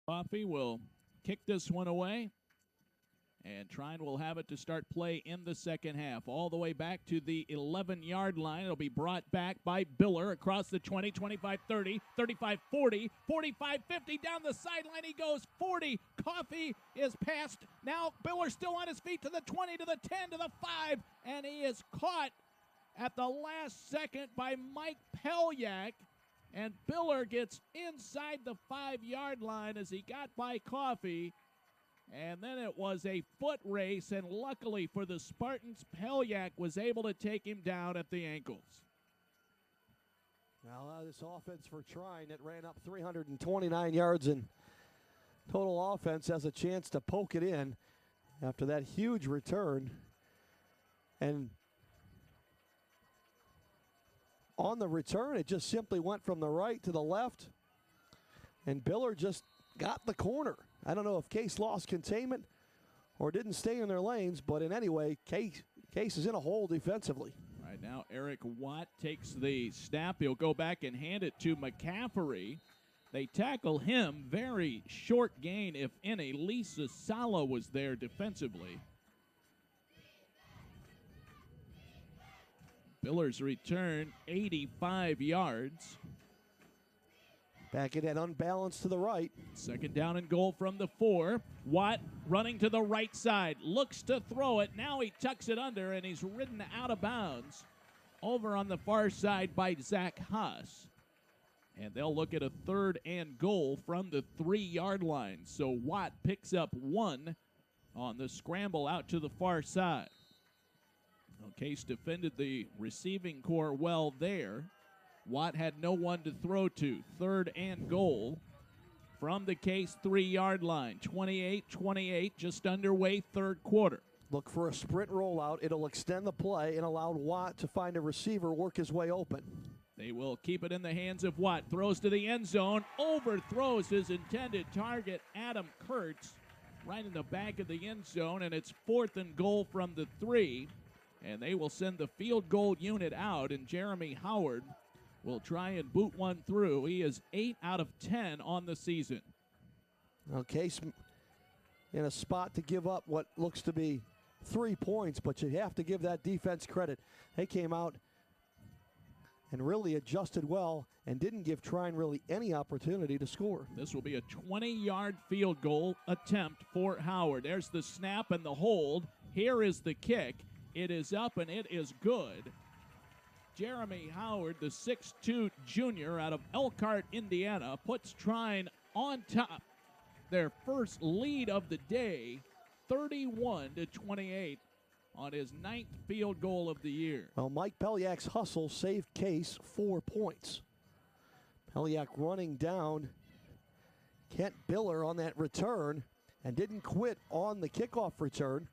Coffee will kick this one away. And Trine will have it to start play in the second half. All the way back to the 11-yard line. It'll be brought back by Biller across the 20, 25, 30, 35, 40, 45, 50. Down the sideline he goes, 40. Coffee is passed. Now Biller still on his feet to the 20, to the 10, to the 5. And he is caught at the last second by Mike Pelyak. And Biller gets inside the 5-yard line as he got by Coffee. And then it was a foot race, and luckily for the Spartans, Pelyak was able to take him down at the ankles. Now this offense for Trine that ran up 329 yards in total offense has a chance to poke it in after that huge return. And on the return, it just simply went from the right to the left, and Biller just got the corner. I don't know if Case lost containment or didn't stay in their lanes, but in any way, Case is in a hole defensively. Right now, Eric Watt takes the snap. He'll go back and hand it to McCaffrey. They tackle him. Very short gain, if any. Lisa Sala was there defensively. Biller's return, 85 yards. Back in that unbalanced to the right. Second down and goal from the 4. Watt running to the right side. Looks to throw it. Now he tucks it under, and he's ridden out of bounds over on the far side by Zach Haas. And they'll look at a 3rd and goal from the 3-yard line. So Watt picks up 1 on the scramble out to the far side. Well, Case defended the receiving core well there. Watt had no one to throw to. 3rd and goal from the Case 3-yard line. 28-28, just underway, 3rd quarter. Look for a sprint rollout. It'll extend the play and allow Watt to find a receiver, work his way open. They will keep it in the hands of Watt. Throws to the end zone. Overthrows his intended target, Adam Kurtz, right in the back of the end zone. And it's 4th and goal from the 3. And they will send the field goal unit out. And Jeremy Howard will try and boot one through. He is 8 out of 10 on the season. Now Case in a spot to give up what looks to be 3 points, but you have to give that defense credit. They came out and really adjusted well and didn't give Trine really any opportunity to score. This will be a 20-yard field goal attempt for Howard. There's the snap and the hold. Here is the kick. It is up and it is good. Jeremy Howard, the 6'2 junior out of Elkhart, Indiana, puts Trine on top. Their first lead of the day, 31-28, on his 9th field goal of the year. Well, Mike Pelyak's hustle saved Case 4 points. Pelyak running down Kent Biller on that return and didn't quit on the kickoff return.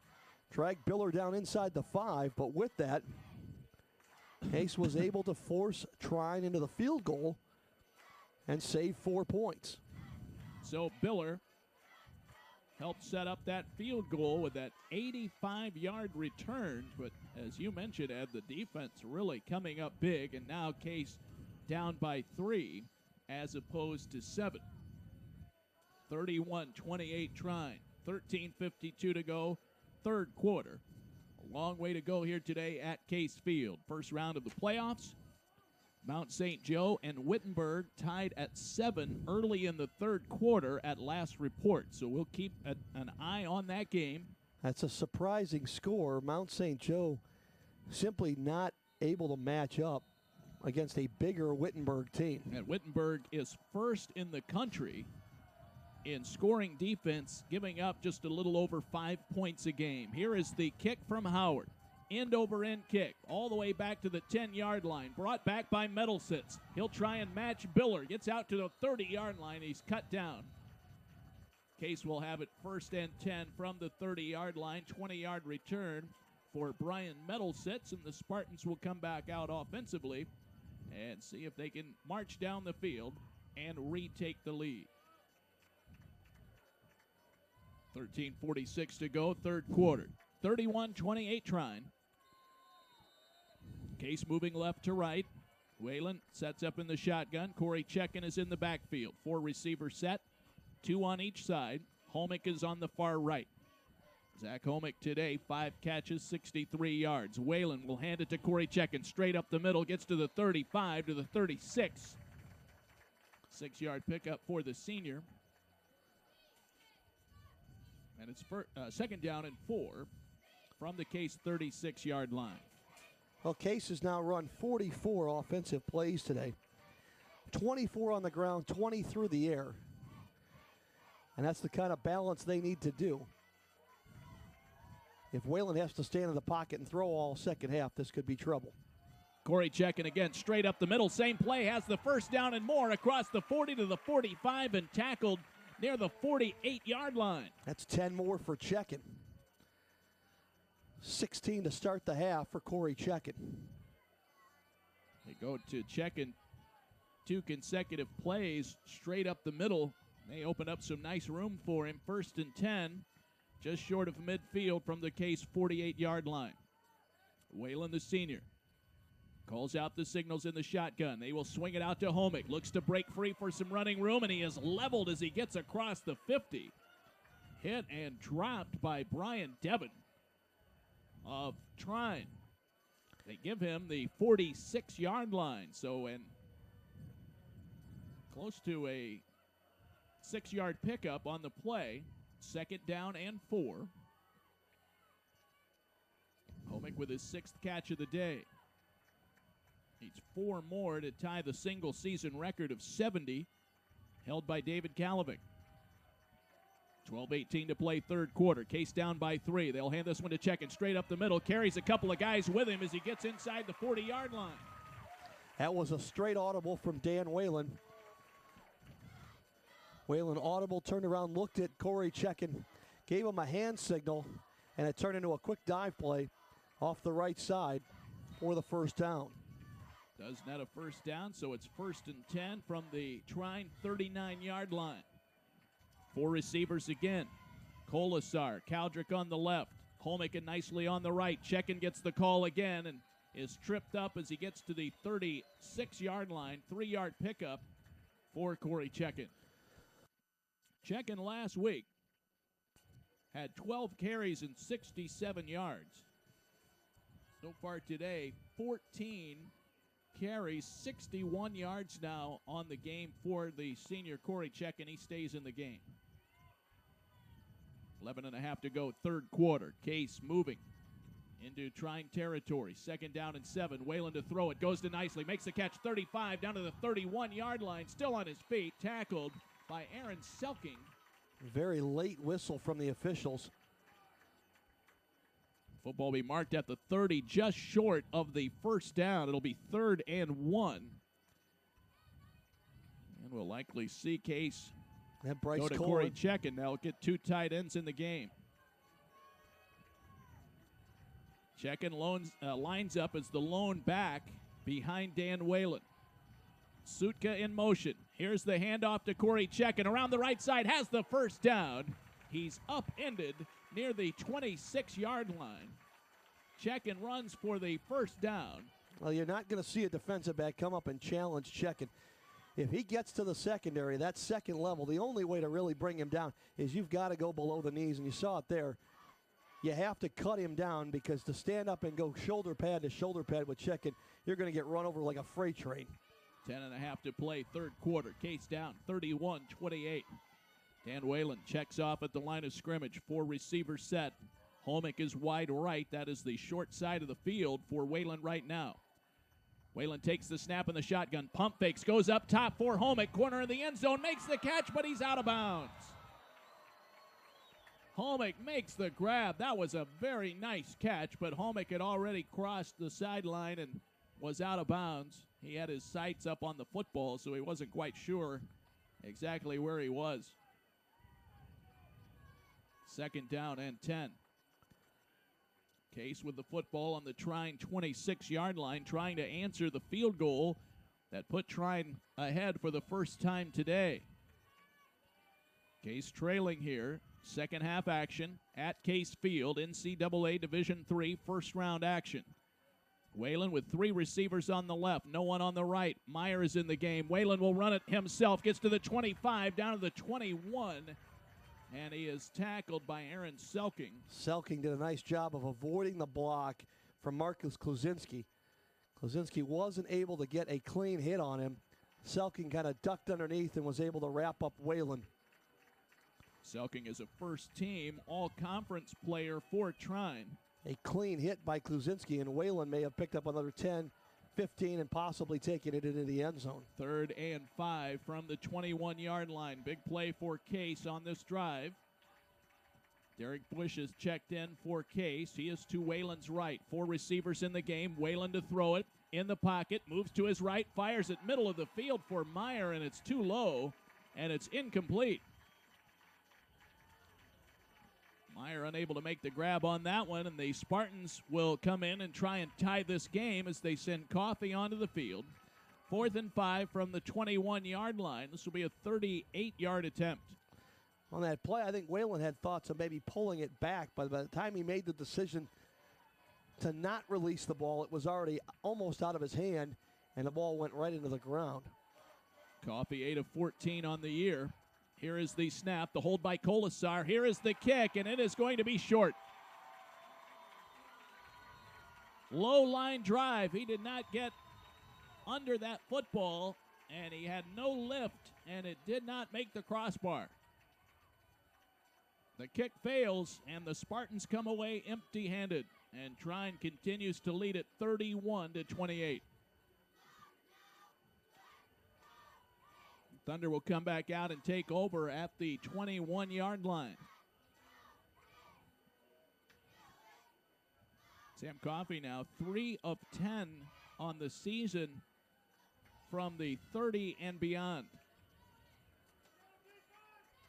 Dragged Biller down inside the 5, but with that, Case was able to force Trine into the field goal and save 4 points. So Biller helped set up that field goal with that 85-yard return. But as you mentioned, Ed, the defense really coming up big, and now Case down by 3 as opposed to 7. 31-28 Trine, 13:52 to go, 3rd quarter. A long way to go here today at Case Field. First round of the playoffs. Mount St. Joe and Wittenberg tied at 7 early in the 3rd quarter at last report. So we'll keep an eye on that game. That's a surprising score. Mount St. Joe simply not able to match up against a bigger Wittenberg team. And Wittenberg is first in the country in scoring defense, giving up just a little over 5 points a game. Here is the kick from Howard. End-over-end kick all the way back to the 10-yard line. Brought back by Metalsitz. He'll try and match Biller. Gets out to the 30-yard line. He's cut down. Case will have it 1st and 10 from the 30-yard line. 20-yard return for Brian Metalsitz, and the Spartans will come back out offensively and see if they can march down the field and retake the lead. 13:46 to go, 3rd quarter. 31-28 Trine. Case moving left to right. Whalen sets up in the shotgun. Corey Checken is in the backfield. 4 receiver set, 2 on each side. Holmick is on the far right. Zach Holmick today, 5 catches, 63 yards. Whalen will hand it to Corey Checken. Straight up the middle, gets to the 35, to the 36. 6-yard pickup for the senior. And it's second down and 4 from the Case 36-yard line. Well, Case has now run 44 offensive plays today. 24 on the ground, 20 through the air. And that's the kind of balance they need to do. If Whalen has to stand in the pocket and throw all second half, this could be trouble. Corey Checken again, straight up the middle. Same play, has the first down and more across the 40 to the 45 and tackled near the 48-yard line. That's 10 more for Checken. 16 to start the half for Corey Checken. They go to Checken, 2 consecutive plays straight up the middle. They open up some nice room for him. 1st and 10, just short of midfield from the Case 48-yard line. Whalen, the senior, calls out the signals in the shotgun. They will swing it out to Holmick. Looks to break free for some running room, and he is leveled as he gets across the 50. Hit and dropped by Brian Devon of Trine. They give him the 46-yard line. So, and close to a 6-yard pickup on the play. 2nd down and 4. Holmick with his 6th catch of the day. Needs 4 more to tie the single season record of 70 held by David Kalovic. 12:18 to play, 3rd quarter. Case down by 3. They'll hand this one to Checken straight up the middle. Carries a couple of guys with him as he gets inside the 40-yard line. That was a straight audible from Dan Whalen. Whalen audible, turned around, looked at Corey Checken, gave him a hand signal, and it turned into a quick dive play off the right side for the first down. Does net a first down, so it's 1st and 10 from the Trine 39-yard line. 4 receivers again. Colasar, Caldrick on the left. Holmick nicely on the right. Checken gets the call again and is tripped up as he gets to the 36-yard line. 3-yard pickup for Corey Checken. Checken last week had 12 carries and 67 yards. So far today, 14 carries, 61 yards now on the game for the senior Corey Checken. He stays in the game. 11.5 to go, 3rd quarter. Case moving into Trine territory. 2nd down and 7. Whalen to throw it. Goes to nicely. Makes the catch 35 down to the 31-yard line. Still on his feet. Tackled by Aaron Selking. Very late whistle from the officials. Football will be marked at the 30, just short of the first down. It'll be 3rd and 1. And we'll likely see Case go to Corey Checken. They'll get 2 tight ends in the game. Checken lines up as the lone back behind Dan Whalen. Sutka in motion. Here's the handoff to Corey Checken. Around the right side, has the first down. He's upended near the 26-yard line. Checken runs for the first down. Well, you're not going to see a defensive back come up and challenge Checken. If he gets to the secondary, that second level, the only way to really bring him down is you've got to go below the knees, and you saw it there. You have to cut him down because to stand up and go shoulder pad to shoulder pad with Checken, you're going to get run over like a freight train. 10.5 to play, 3rd quarter. Case down, 31-28. Dan Whalen checks off at the line of scrimmage. 4 receivers set. Holmick is wide right. That is the short side of the field for Whalen right now. Whalen takes the snap in the shotgun. Pump fakes, goes up top for Holmick. Corner in the end zone, makes the catch, but he's out of bounds. Holmick makes the grab. That was a very nice catch, but Holmick had already crossed the sideline and was out of bounds. He had his sights up on the football, so he wasn't quite sure exactly where he was. 2nd down and 10. Case with the football on the Trine 26-yard line, trying to answer the field goal that put Trine ahead for the first time today. Case trailing here. Second half action at Case Field, NCAA Division III first round action. Whalen with 3 receivers on the left, no one on the right. Meyer is in the game. Whalen will run it himself, gets to the 25, down to the 21, and he is tackled by Aaron Selking. Selking did a nice job of avoiding the block from Marcus Kluzinski. Kluzinski wasn't able to get a clean hit on him. Selking kind of ducked underneath and was able to wrap up Whalen. Selking is a first-team all-conference player for Trine. A clean hit by Kluzinski, and Whalen may have picked up another 10, 15, and possibly taken it into the end zone. 3rd and 5 from the 21-yard line. Big play for Case on this drive. Derek Bush is checked in for Case. He is to Whalen's right. 4 receivers in the game. Whalen to throw it in the pocket. Moves to his right. Fires it middle of the field for Meyer, and it's too low, and it's incomplete. Meyer unable to make the grab on that one, and the Spartans will come in and try and tie this game as they send Coffey onto the field. 4th and 5 from the 21-yard line. This will be a 38-yard attempt. On that play, I think Whalen had thoughts of maybe pulling it back, but by the time he made the decision to not release the ball, it was already almost out of his hand, and the ball went right into the ground. Coffey 8 of 14 on the year. Here is the snap, the hold by Colasar. Here is the kick, and it is going to be short. Low line drive. He did not get under that football, and he had no lift, and it did not make the crossbar. The kick fails, and the Spartans come away empty-handed, and Trine continues to lead at 31-28. Thunder will come back out and take over at the 21-yard line. Sam Coffey now 3 of 10 on the season from the 30 and beyond.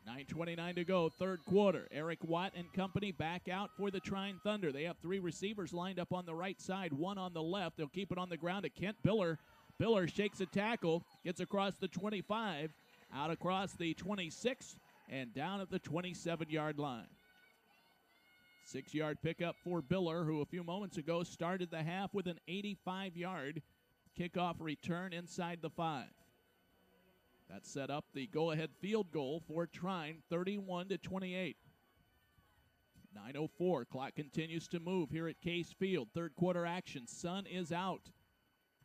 9:29 to go, 3rd quarter. Eric Watt and company back out for the Trine Thunder. They have 3 receivers lined up on the right side, 1 on the left. They'll keep it on the ground to Kent Biller. Biller shakes a tackle, gets across the 25, out across the 26, and down at the 27-yard line. 6-yard pickup for Biller, who a few moments ago started the half with an 85-yard kickoff return inside the 5. That set up the go-ahead field goal for Trine, 31-28. 9:04, clock continues to move here at Case Field. 3rd quarter action, sun is out.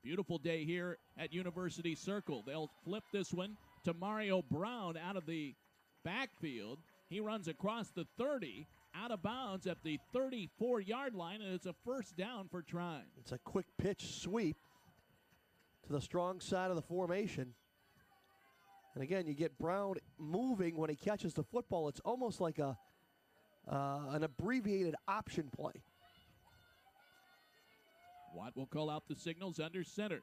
Beautiful day here at University Circle. They'll flip this one to Mario Brown out of the backfield. He runs across the 30, out of bounds at the 34-yard line, and it's a 1st down for Trine. It's a quick pitch sweep to the strong side of the formation. And again, you get Brown moving when he catches the football. It's almost like an abbreviated option play. Watt will call out the signals under center.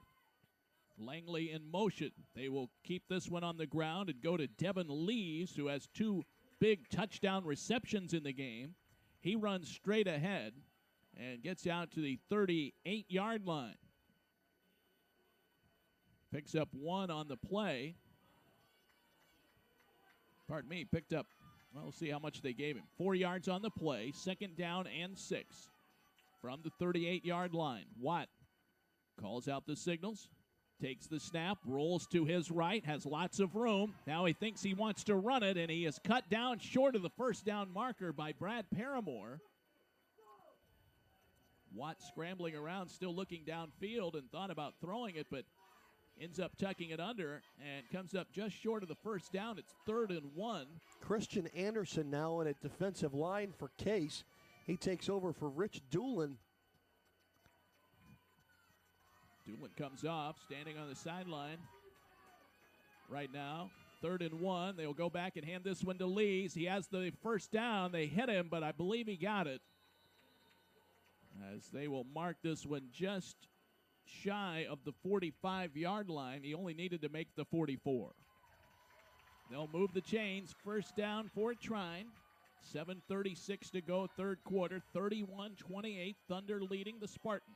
Langley in motion. They will keep this one on the ground and go to Devin Lees, who has 2 big touchdown receptions in the game. He runs straight ahead and gets out to the 38-yard line. Picks up 1 on the play. Pardon me, picked up, well, we'll see how much they gave him. 4 yards on the play, 2nd down and 6. From the 38-yard line, Watt calls out the signals, takes the snap, rolls to his right, has lots of room. Now he thinks he wants to run it, and he is cut down short of the 1st down marker by Brad Paramore. Watt scrambling around, still looking downfield, and thought about throwing it, but ends up tucking it under and comes up just short of the 1st down. It's 3rd and 1. Christian Anderson now in a defensive line for Case. He takes over for Rich Doolin. Doolin comes off, standing on the sideline right now. 3rd and 1. They'll go back and hand this one to Lees. He has the 1st down. They hit him, but I believe he got it. As they will mark this one just shy of the 45-yard line. He only needed to make the 44. They'll move the chains. 1st down for Trine. 7:36 to go, 3rd quarter. 31-28. Thunder leading the Spartans.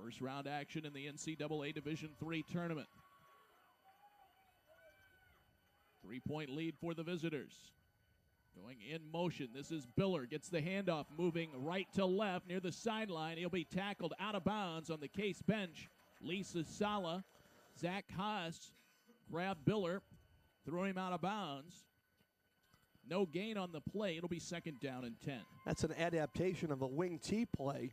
First round action in the NCAA Division III tournament. 3-point lead for the visitors. Going in motion. This is Biller. Gets the handoff, moving right to left near the sideline. He'll be tackled out of bounds on the Case bench. Lisa Sala. Zach Haas grabbed Biller, threw him out of bounds. No gain on the play. It'll be 2nd down and 10. That's an adaptation of a wing T play,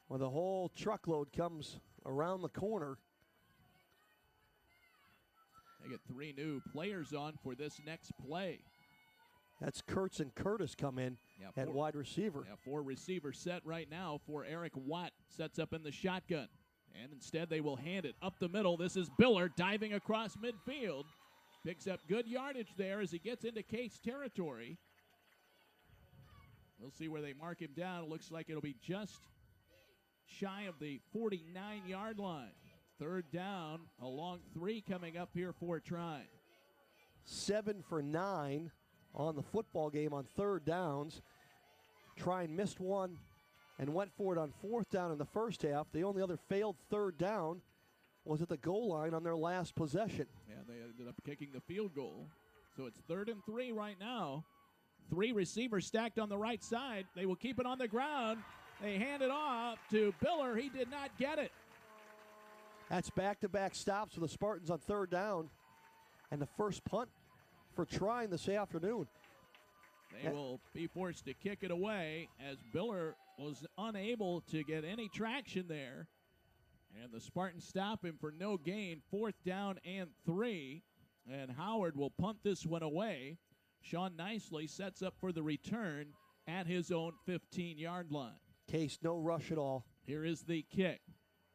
where the whole truckload comes around the corner. They get 3 new players on for this next play. That's Kurtz and Curtis come in at wide receiver. 4 receivers set right now for Eric Watt. Sets up in the shotgun. And instead they will hand it up the middle. This is Biller diving across midfield. Picks up good yardage there as he gets into Case territory. We'll see where they mark him down. It looks like it'll be just shy of the 49-yard line. 3rd down, a long 3 coming up here for Trine. 7 for 9 on the football game on 3rd downs. Trine missed one and went for it on 4th down in the first half. The only other failed 3rd down was at the goal line on their last possession. Yeah, they ended up kicking the field goal. So it's 3rd and 3 right now. 3 receivers stacked on the right side. They will keep it on the ground. They hand it off to Biller. He did not get it. That's back-to-back stops for the Spartans on 3rd down. And the first punt for Trine this afternoon. They will be forced to kick it away as Biller was unable to get any traction there. And the Spartans stop him for no gain. 4th down and 3. And Howard will punt this one away. Sean Nicely sets up for the return at his own 15-yard line. Case, no rush at all. Here is the kick.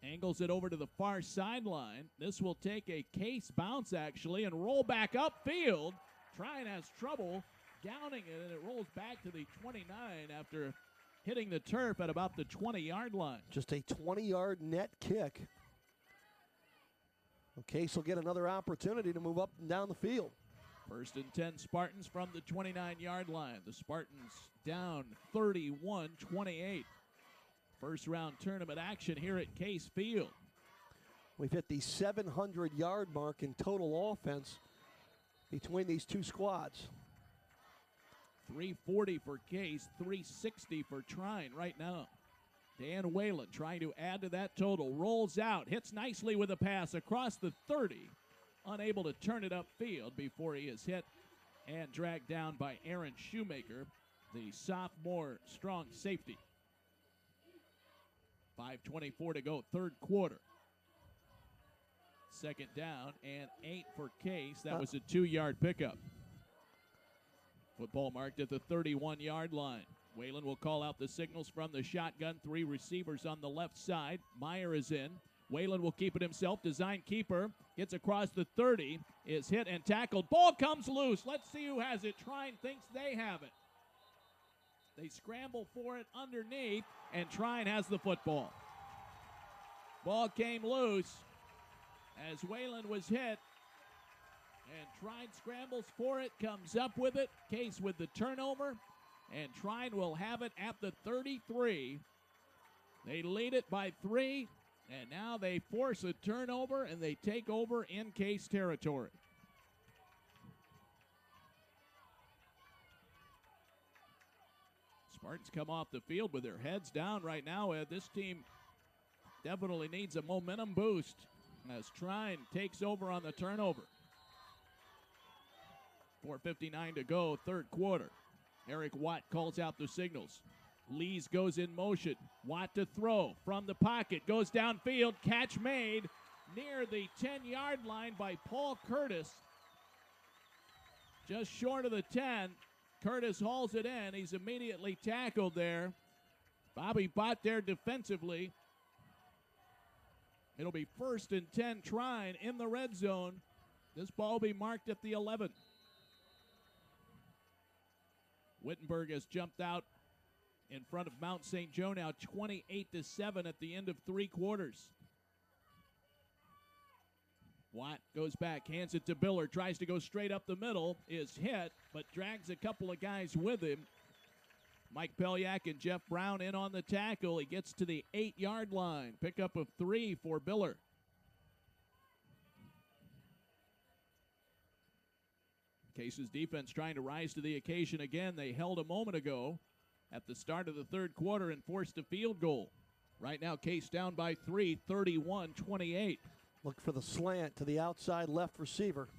Angles it over to the far sideline. This will take a Case bounce, actually, and roll back upfield. Trine has trouble downing it, and it rolls back to the 29 after hitting the turf at about the 20-yard line. Just a 20-yard net kick. Case will get another opportunity to move up and down the field. 1st and 10 Spartans from the 29-yard line. The Spartans down 31-28. First-round tournament action here at Case Field. We've hit the 700-yard mark in total offense between these two squads. 340 for Case, 360 for Trine right now. Dan Whalen trying to add to that total. Rolls out, hits nicely with a pass across the 30. Unable to turn it upfield before he is hit and dragged down by Aaron Shoemaker, the sophomore strong safety. 5:24 to go, 3rd quarter. 2nd down and 8 for Case. That was a 2-yard pickup. Football marked at the 31-yard line. Whalen will call out the signals from the shotgun. 3 receivers on the left side. Meyer is in. Whalen will keep it himself. Design keeper. Gets across the 30. Is hit and tackled. Ball comes loose. Let's see who has it. Trine thinks they have it. They scramble for it underneath, and Trine has the football. Ball came loose as Whalen was hit. And Trine scrambles for it, comes up with it. Case with the turnover. And Trine will have it at the 33. They lead it by 3. And now they force a turnover, and they take over in Case territory. Spartans come off the field with their heads down right now. This team definitely needs a momentum boost as Trine takes over on the turnover. 4:59 to go, 3rd quarter. Eric Watt calls out the signals. Lees goes in motion. Watt to throw from the pocket. Goes downfield. Catch made near the 10-yard line by Paul Curtis. Just short of the 10. Curtis hauls it in. He's immediately tackled there. Bobby Bott there defensively. It'll be 1st and 10 Trine in the red zone. This ball will be marked at the 11. Wittenberg has jumped out in front of Mount St. Joe now 28-7 at the end of 3 quarters. Watt goes back, hands it to Biller, tries to go straight up the middle, is hit, but drags a couple of guys with him. Mike Pelyak and Jeff Brown in on the tackle. He gets to the 8-yard line. Pickup of 3 for Biller. Case's defense trying to rise to the occasion again. They held a moment ago at the start of the third quarter and forced a field goal. Right now, Case down by 3, 31-28. Look for the slant to the outside left receiver.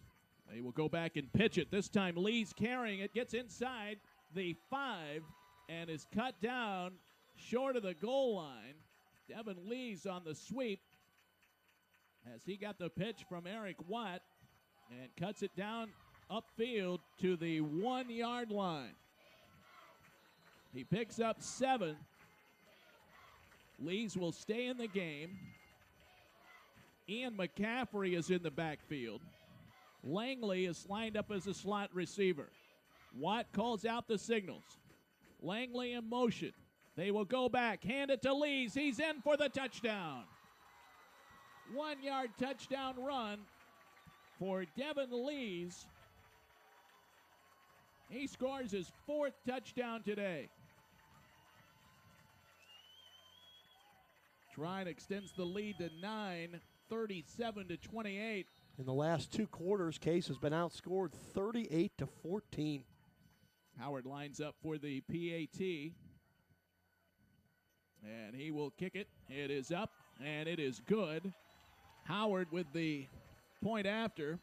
They will go back and pitch it. This time, Lee's carrying it, gets inside the 5, and is cut down short of the goal line. Devin Lee's on the sweep as he got the pitch from Eric Watt and cuts it down upfield to the 1-yard line. He picks up 7. Lees will stay in the game. Ian McCaffrey is in the backfield. Langley is lined up as a slot receiver. Watt calls out the signals. Langley in motion. They will go back, hand it to Lees. He's in for the touchdown. 1-yard touchdown run for Devin Lees. He scores his 4th touchdown today. Trine extends the lead to 9, 37-28. In the last 2 quarters, Case has been outscored 38-14. Howard lines up for the PAT. And he will kick it. It is up, and it is good. Howard with the point after.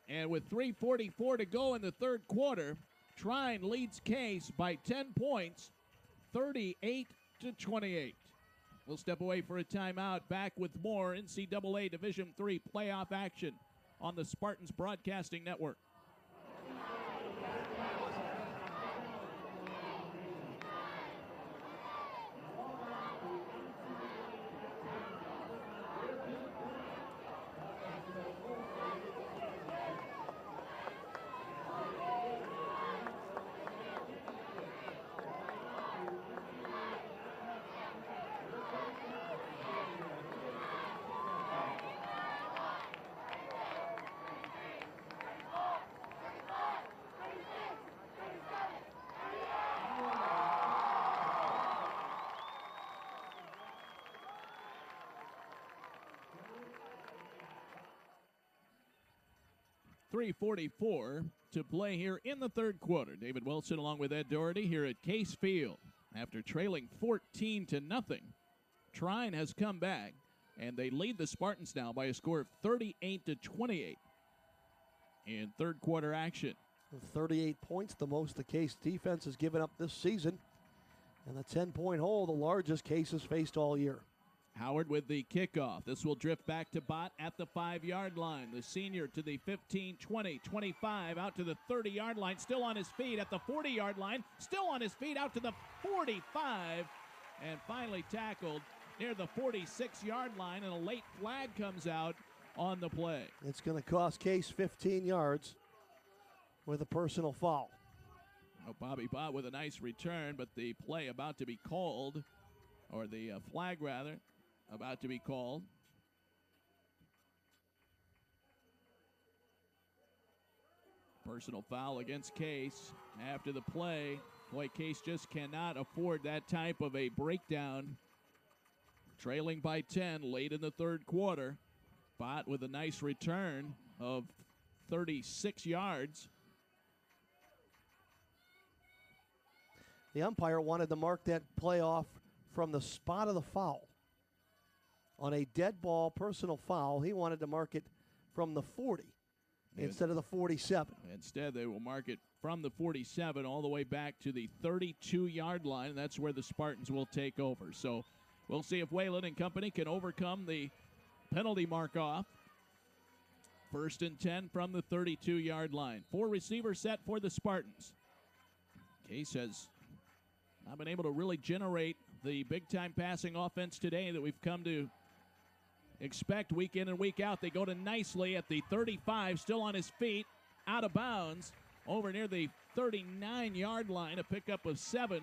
And with 3:44 to go in the third quarter, Trine leads Case by 10 points, 38-28. We'll step away for a timeout. Back with more NCAA Division III playoff action on the Spartans Broadcasting Network. .344 to play here in the third quarter. David Wilson along with Ed Doherty here at Case Field. After trailing 14-0, Trine has come back, and they lead the Spartans now by a score of 38-28 in third quarter action. 38 points, the most the Case defense has given up this season. And the 10-point hole, the largest Case has faced all year. Howard with the kickoff. This will drift back to Bott at the 5-yard line. The senior to the 15, 20, 25, out to the 30-yard line. Still on his feet at the 40-yard line. Still on his feet out to the 45. And finally tackled near the 46-yard line. And a late flag comes out on the play. It's going to cost Case 15 yards with a personal foul. Oh, Bobby Bott with a nice return, but the play about to be called, or the flag rather, about to be called. Personal foul against Case after the play. Boy, Case just cannot afford that type of a breakdown. Trailing by 10 late in the third quarter. Bott with a nice return of 36 yards. The umpire wanted to mark that play off from the spot of the foul. On a dead ball personal foul, he wanted to mark it from the 40 instead of the 47. Instead, they will mark it from the 47 all the way back to the 32-yard line, and that's where the Spartans will take over. So we'll see if Whalen and company can overcome the penalty mark-off. 1st and 10 from the 32-yard line. 4 receivers set for the Spartans. Case has not been able to really generate the big-time passing offense today that we've come to expect week in and week out. They go to Nicely at the 35, still on his feet, out of bounds, over near the 39-yard line. A pickup of 7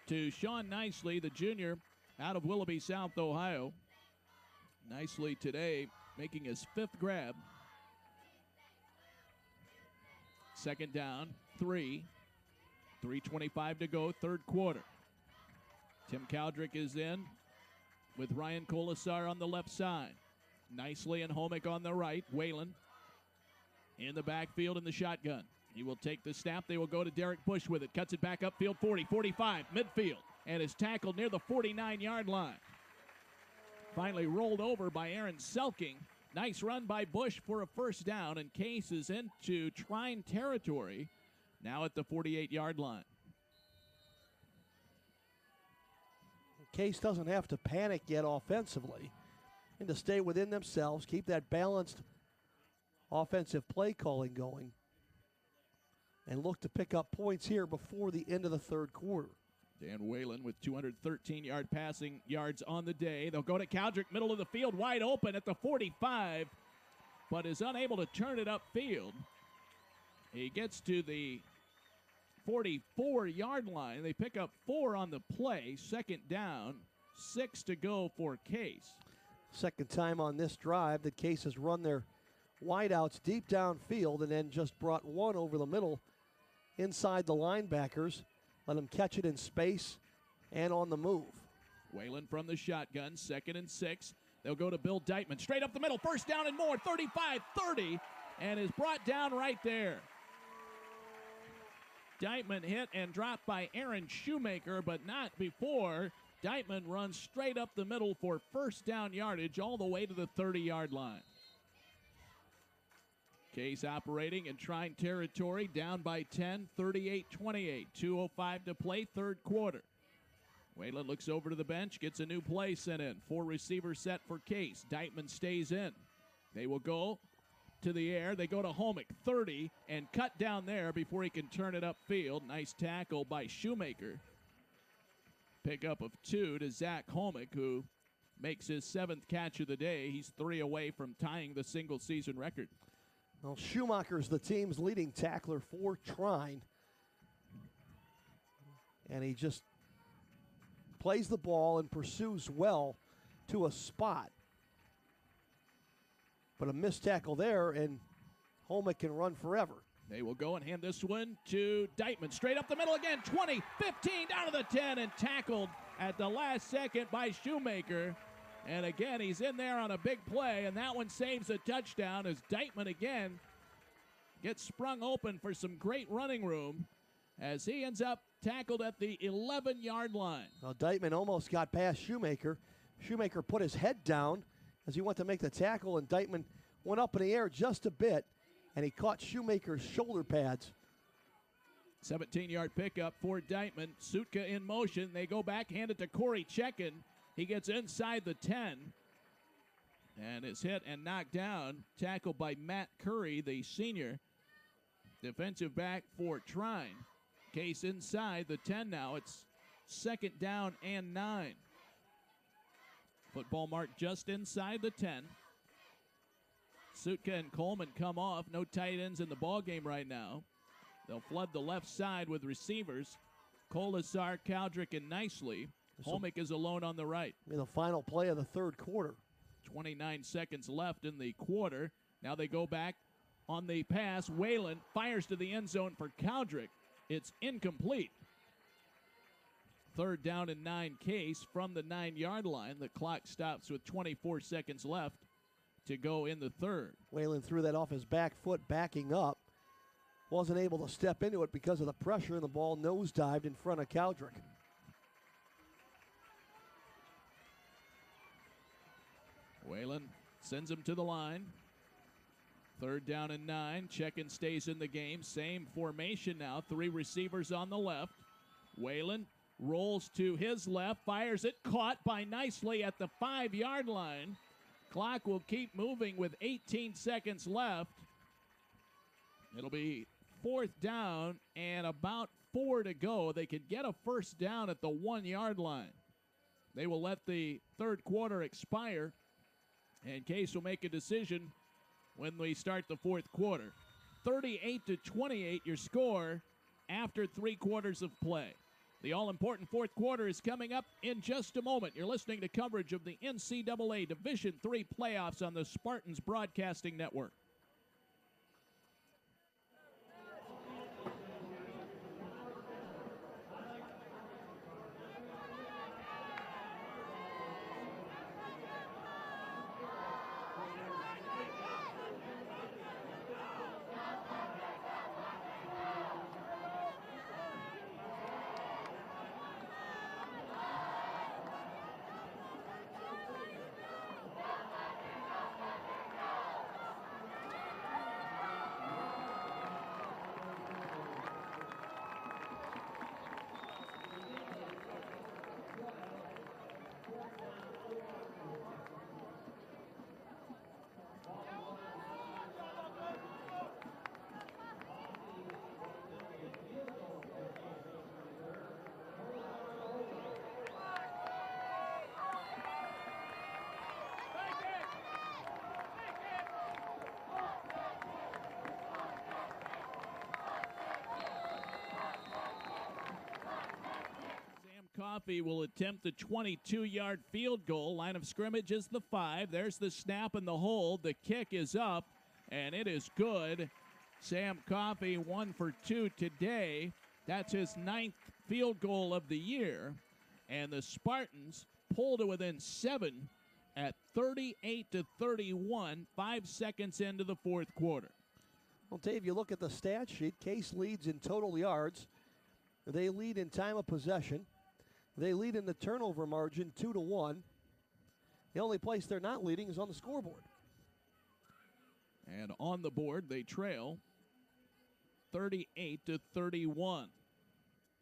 to Sean Nicely, the junior out of Willoughby, South Ohio. Nicely today making his 5th grab. 2nd down, 3. 3:25 to go, third quarter. Tim Cowdrick is in with Ryan Colasar on the left side. Nicely and Homick on the right. Whalen in the backfield in the shotgun. He will take the snap. They will go to Derek Bush with it. Cuts it back upfield, 40, 45, midfield, and is tackled near the 49-yard line. Finally rolled over by Aaron Selking. Nice run by Bush for a first down, and Case is into Trine territory now at the 48-yard line. Case doesn't have to panic yet offensively, and to stay within themselves, keep that balanced offensive play calling going, and look to pick up points here before the end of the third quarter. Dan Whalen with 213 passing yards on the day. They'll go to Caldrick, middle of the field, wide open at the 45, but is unable to turn it upfield. He gets to the 44-yard line. They pick up 4 on the play. Second down, 6 to go for Case. Second time on this drive that Case has run their wideouts deep downfield and then just brought one over the middle inside the linebackers. Let them catch it in space and on the move. Whalen from the shotgun, 2nd and 6. They'll go to Bill Deitman, straight up the middle, first down and more, 35-30, and is brought down right there. Deitman hit and dropped by Aaron Shoemaker, but not before. Deitman runs straight up the middle for first down yardage all the way to the 30-yard line. Case operating in Trine territory, down by 10, 38-28. 2:05 to play, third quarter. Whalen looks over to the bench, gets a new play sent in. 4 receivers set for Case. Deitman stays in. They will go to the air. They go to Homick, 30, and cut down there before he can turn it upfield. Nice tackle by Shoemaker. Pickup of 2 to Zach Homick, who makes his 7th catch of the day. He's 3 away from tying the single-season record. Well, Schumacher's the team's leading tackler for Trine. And he just plays the ball and pursues well to a spot. But a missed tackle there, and Homick can run forever. They will go and hand this one to Deitman. Straight up the middle again, 20, 15, down to the 10, and tackled at the last second by Shoemaker. And again, he's in there on a big play, and that one saves a touchdown as Deitman again gets sprung open for some great running room as he ends up tackled at the 11-yard line. Well, Deitman almost got past Shoemaker. Shoemaker put his head down as he went to make the tackle, and Deitman went up in the air just a bit, and he caught Shoemaker's shoulder pads. 17-yard pickup for Deitman. Sutka in motion. They go back, hand it to Corey Chekin. He gets inside the 10 and is hit and knocked down. Tackled by Matt Curry, the senior defensive back for Trine. Case inside the 10 now. It's 2nd down and 9. Football marked just inside the 10. Sutka and Coleman come off. No tight ends in the ball game right now. They'll flood the left side with receivers. Colasar, Caldrick, and Nicely. Homick is alone on the right. In the final play of the third quarter. 29 seconds left in the quarter. Now they go back on the pass. Whalen fires to the end zone for Caldrick. It's incomplete. 3rd down and 9 Case from the 9-yard line. The clock stops with 24 seconds left to go in the third. Whalen threw that off his back foot, backing up. Wasn't able to step into it because of the pressure, and the ball nosedived in front of Caldrick. Whalen sends him to the line. 3rd down and 9. Chekin stays in the game. Same formation now. 3 receivers on the left. Whalen rolls to his left. Fires it. Caught by Nicely at the 5-yard line. Clock will keep moving with 18 seconds left. It'll be 4th down and about 4 to go. They could get a first down at the 1-yard line. They will let the third quarter expire, and Case will make a decision when we start the fourth quarter. 38-28 your score after 3 quarters of play. The all-important fourth quarter is coming up in just a moment. You're listening to coverage of the NCAA Division III playoffs on the Spartans Broadcasting Network. Coffey will attempt the 22-yard field goal. Line of scrimmage is the 5. There's the snap and the hold. The kick is up, and it is good. Sam Coffey 1 for 2 today. That's his 9th field goal of the year. And the Spartans pull to within 7 at 38-31, 5 seconds into the fourth quarter. Well, Dave, you look at the stat sheet. Case leads in total yards. They lead in time of possession. They lead in the turnover margin 2-1. The only place they're not leading is on the scoreboard. And on the board, they trail 38-31.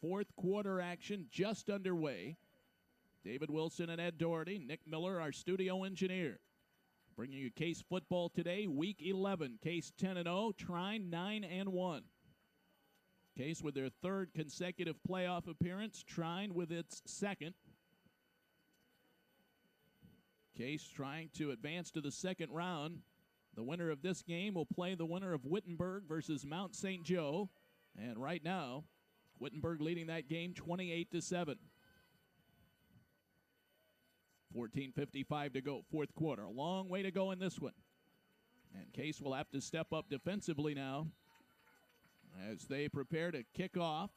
Fourth quarter action just underway. David Wilson and Ed Doherty, Nick Miller, our studio engineer. Bringing you Case football today, Week 11. Case 10-0, Trine 9-1. Case with their third consecutive playoff appearance, Trine with its second. Case trying to advance to the second round. The winner of this game will play the winner of Wittenberg versus Mount St. Joe. And right now, Wittenberg leading that game 28-7. 14:55 to go, fourth quarter. A long way to go in this one. And Case will have to step up defensively now as they prepare to kick off.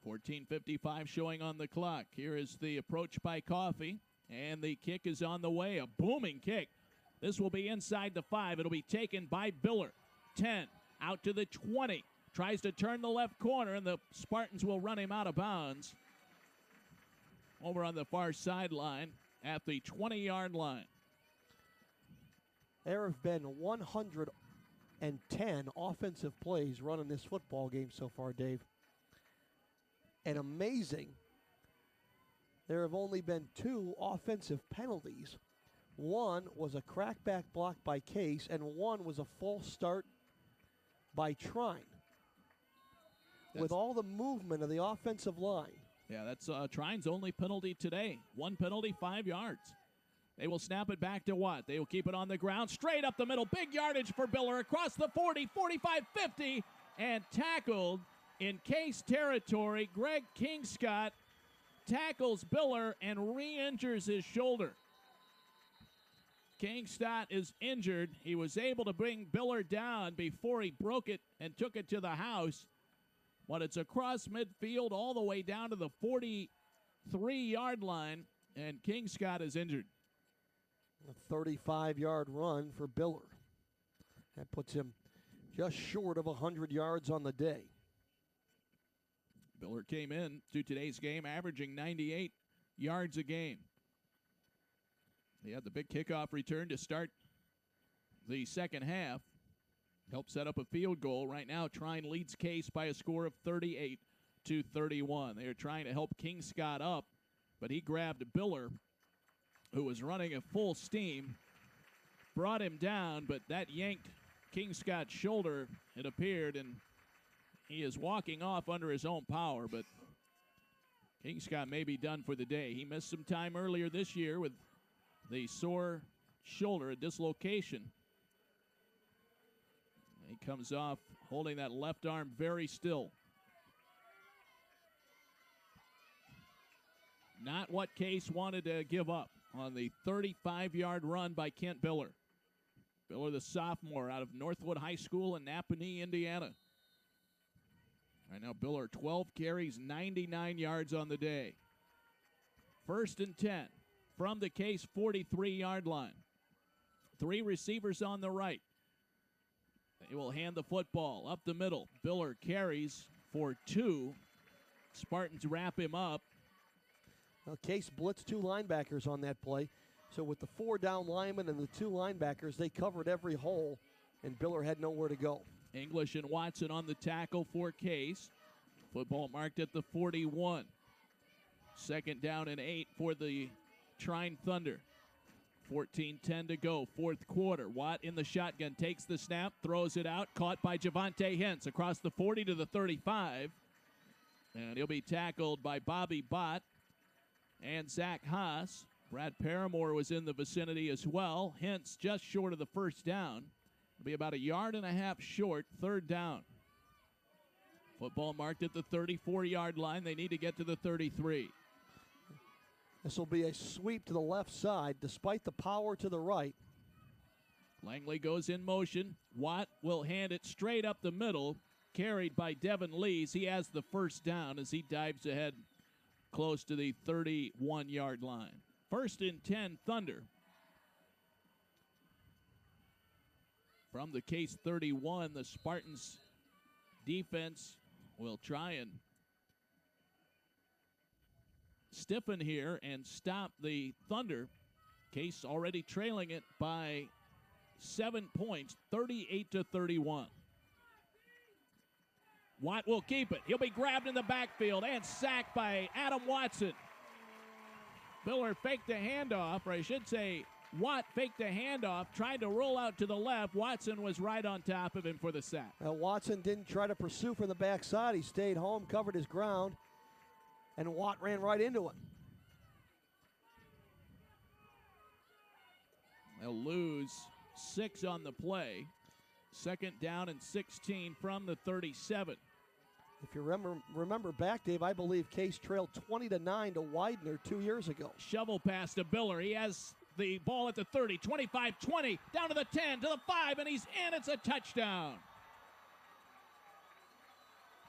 14:55 showing on the clock. Here is the approach by Coffey, and the kick is on the way. A booming kick. This will be inside the 5. It'll be taken by Biller. 10, out to the 20. Tries to turn the left corner, and the Spartans will run him out of bounds over on the far sideline at the 20-yard line. There have been 110 offensive plays run in this football game so far, Dave. And amazing, there have only been 2 offensive penalties. One was a crackback block by Case, and one was a false start by Trine. With all the movement of the offensive line. Yeah, that's Trine's only penalty today. One penalty, 5 yards. They will snap it back to Watt. They will keep it on the ground, straight up the middle. Big yardage for Biller across the 40, 45, 50, and tackled in Case territory. Greg Kingscott tackles Biller and re-injures his shoulder. Kingscott is injured. He was able to bring Biller down before he broke it and took it to the house. But it's across midfield all the way down to the 43-yard line, and Kingscott is injured. A 35-yard run for Biller. That puts him just short of 100 yards on the day. Biller came in to today's game averaging 98 yards a game. He had the big kickoff return to start the second half. Helped set up a field goal. Right now, Trine leads Case by a score of 38-31. They are trying to help Kingscott up, but he grabbed Biller, who was running at full steam, brought him down, but that yanked Kingscott's shoulder, it appeared, and he is walking off under his own power, but Kingscott may be done for the day. He missed some time earlier this year with the sore shoulder, a dislocation. He comes off holding that left arm very still. Not what Case wanted to give up on the 35-yard run by Kent Biller. Biller, the sophomore out of Northwood High School in Napanee, Indiana. Right now, Biller, 12 carries, 99 yards on the day. 1st and 10 from the Case 43-yard line. 3 receivers on the right. They will hand the football up the middle. Biller carries for 2. Spartans wrap him up. Well, Case blitzed 2 linebackers on that play. So with the 4 down linemen and the 2 linebackers, they covered every hole, and Biller had nowhere to go. English and Watson on the tackle for Case. Football marked at the 41. 2nd down and 8 for the Trine Thunder. 14-10 to go, fourth quarter. Watt in the shotgun, takes the snap, throws it out, caught by Javante Hintz across the 40 to the 35. And he'll be tackled by Bobby Bott and Zach Haas. Brad Paramore was in the vicinity as well. Hintz just short of the first down. It'll be about 1.5 yards short, 3rd down. Football marked at the 34-yard line. They need to get to the 33. This will be a sweep to the left side, despite the power to the right. Langley goes in motion. Watt will hand it straight up the middle, carried by Devin Lees. He has the first down as he dives ahead close to the 31-yard line. 1st and 10, Thunder. From the Case 31, the Spartans defense will try and stiffen here and stop the Thunder. Case already trailing it by 7 points, 38-31. Watt will keep it. He'll be grabbed in the backfield and sacked by Adam Watson. Biller faked the handoff, or I should say Watt faked the handoff, tried to roll out to the left. Watson was right on top of him for the sack. Now Watson didn't try to pursue from the backside. He stayed home, covered his ground, and Watt ran right into him. They'll lose 6 on the play. 2nd down and 16 from the 37. If you remember back, Dave, I believe Case trailed 20-9 to Widener 2 years ago. Shovel pass to Biller. He has the ball at the 30, 25, 20, down to the 10, to the 5, and he's in. It's a touchdown.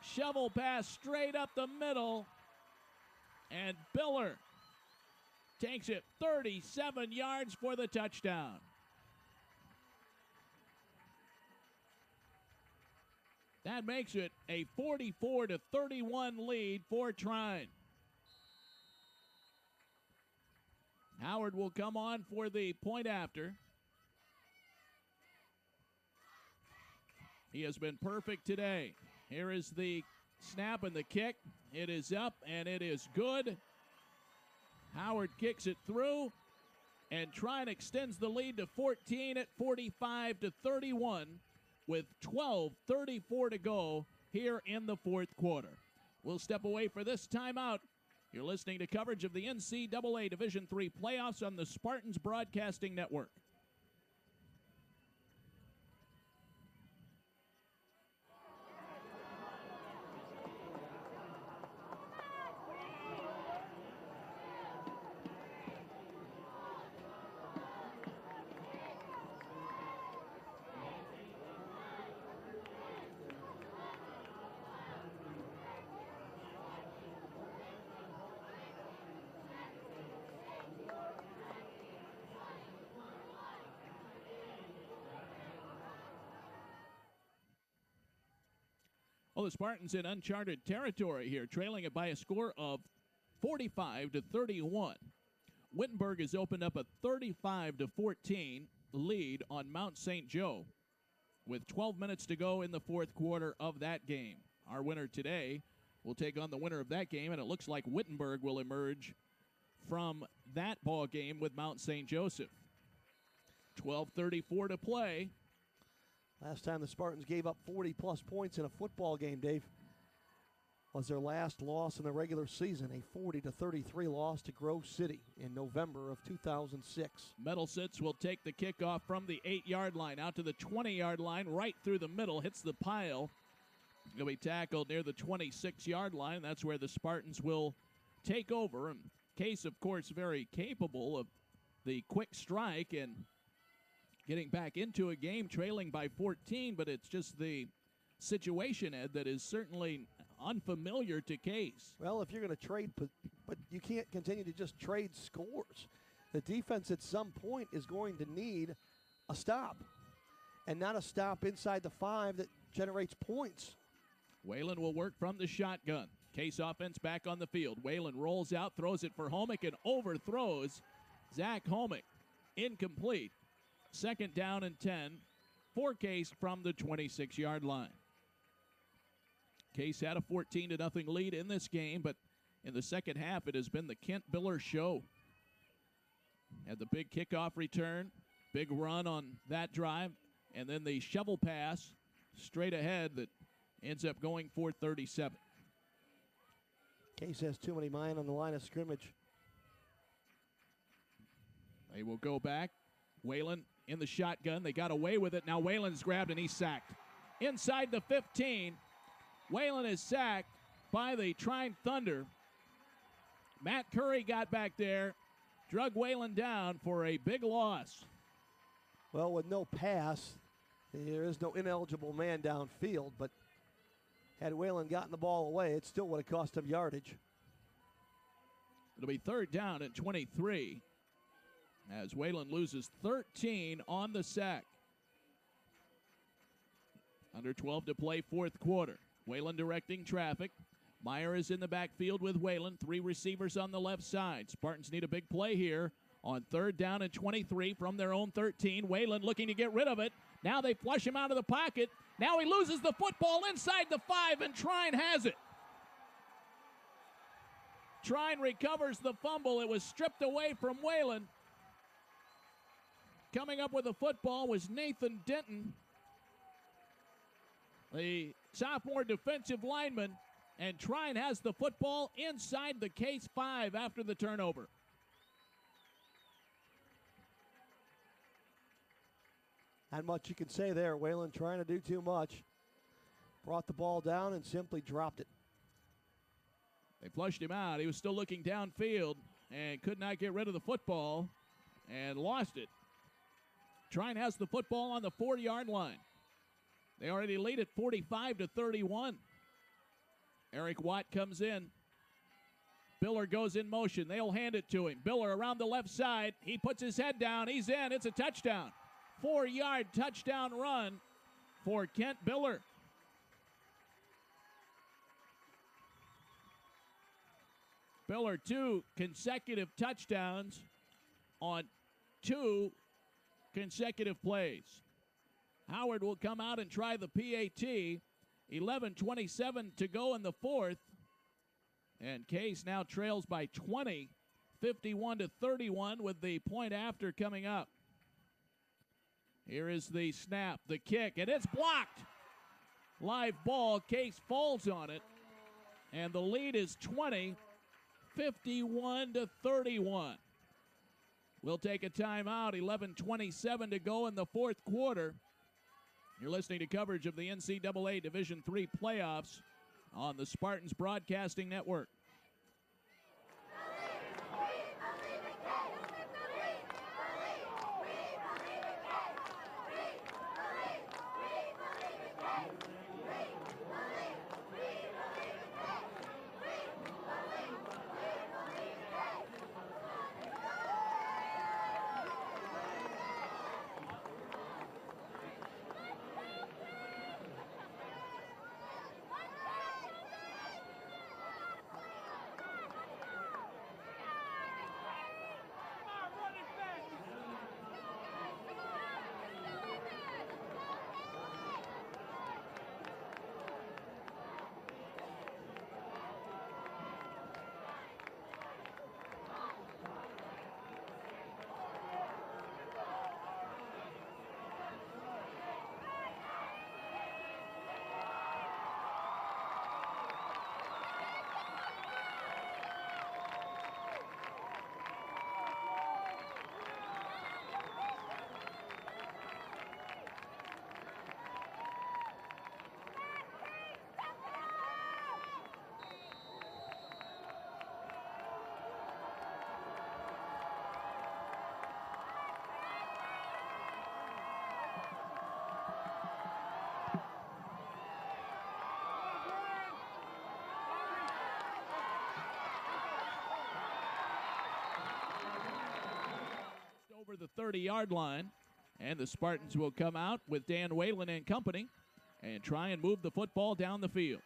Shovel pass straight up the middle, and Biller takes it 37 yards for the touchdown. That makes it a 44-31 lead for Trine. Howard will come on for the point after. He has been perfect today. Here is the snap and the kick. It is up and it is good. Howard kicks it through, and Trine extends the lead to 14 at 45-31 with 12:34 to go here in the 4th quarter. We'll step away for this timeout. You're listening to coverage of the NCAA Division III playoffs on the Spartans Broadcasting Network. Well, the Spartans in uncharted territory here, trailing it by a score of 45-31. Wittenberg has opened up a 35-14 lead on Mount St. Joe with 12 minutes to go in the 4th quarter of that game. Our winner today will take on the winner of that game, and it looks like Wittenberg will emerge from that ball game with Mount St. Joseph. 12:34 to play. Last time the Spartans gave up 40-plus points in a football game, Dave, was their last loss in the regular season, a 40-33 loss to Grove City in November of 2006. Metalsitz will take the kickoff from the 8-yard line out to the 20-yard line, right through the middle, hits the pile. He'll be tackled near the 26-yard line. That's where the Spartans will take over. And Case, of course, very capable of the quick strike and getting back into a game trailing by 14, but it's just the situation, Ed, that is certainly unfamiliar to Case. Well, if you're going to trade, but you can't continue to just trade scores. The defense at some point is going to need a stop, and not a stop inside the 5 that generates points. Whalen will work from the shotgun. Case offense back on the field. Whalen rolls out, throws it for Homick, and overthrows Zach Homick. Incomplete. 2nd down and 10 for Case from the 26-yard line. Case had a 14-0 lead in this game, but in the second half, it has been the Kent Biller show. Had the big kickoff return, big run on that drive, and then the shovel pass straight ahead that ends up going for 37. Case has too many men on the line of scrimmage. They will go back. Whalen in the shotgun. They got away with it. Now Whalen's grabbed and he's sacked. Inside the 15. Whalen is sacked by the Trine Thunder. Matt Curry got back there, drug Whalen down for a big loss. Well, with no pass, there is no ineligible man downfield, but had Whalen gotten the ball away, it still would have cost him yardage. It'll be 3rd down and 23 as Whalen loses 13 on the sack. Under 12 to play, 4th quarter. Whalen directing traffic. Meyer is in the backfield with Whalen. 3 receivers on the left side. Spartans need a big play here on 3rd down and 23 from their own 13. Whalen looking to get rid of it. Now they flush him out of the pocket. Now he loses the football inside the 5, and Trine has it. Trine recovers the fumble. It was stripped away from Whalen. Coming up with the football was Nathan Denton, the sophomore defensive lineman, and Trine has the football inside the Case 5 after the turnover. Not much you can say there. Whalen trying to do too much. Brought the ball down and simply dropped it. They flushed him out. He was still looking downfield and could not get rid of the football and lost it. Trine has the football on the 4-yard line. They already lead at 45-31. Eric Watt comes in. Biller goes in motion. They'll hand it to him. Biller around the left side. He puts his head down. He's in. It's a touchdown. 4-yard touchdown run for Kent Biller. Biller 2 consecutive touchdowns on 2 consecutive plays. Howard will come out and try the PAT. 11:27 to go in the 4th. And Case now trails by 20, 51-31 with the point after coming up. Here is the snap, the kick, and it's blocked. Live ball, Case falls on it. And the lead is 20, 51-31. We'll take a timeout. 11:27 to go in the 4th quarter. You're listening to coverage of the NCAA Division III playoffs on the Spartans Broadcasting Network. Over the 30-yard line, and the Spartans will come out with Dan Whalen and company and try and move the football down the field.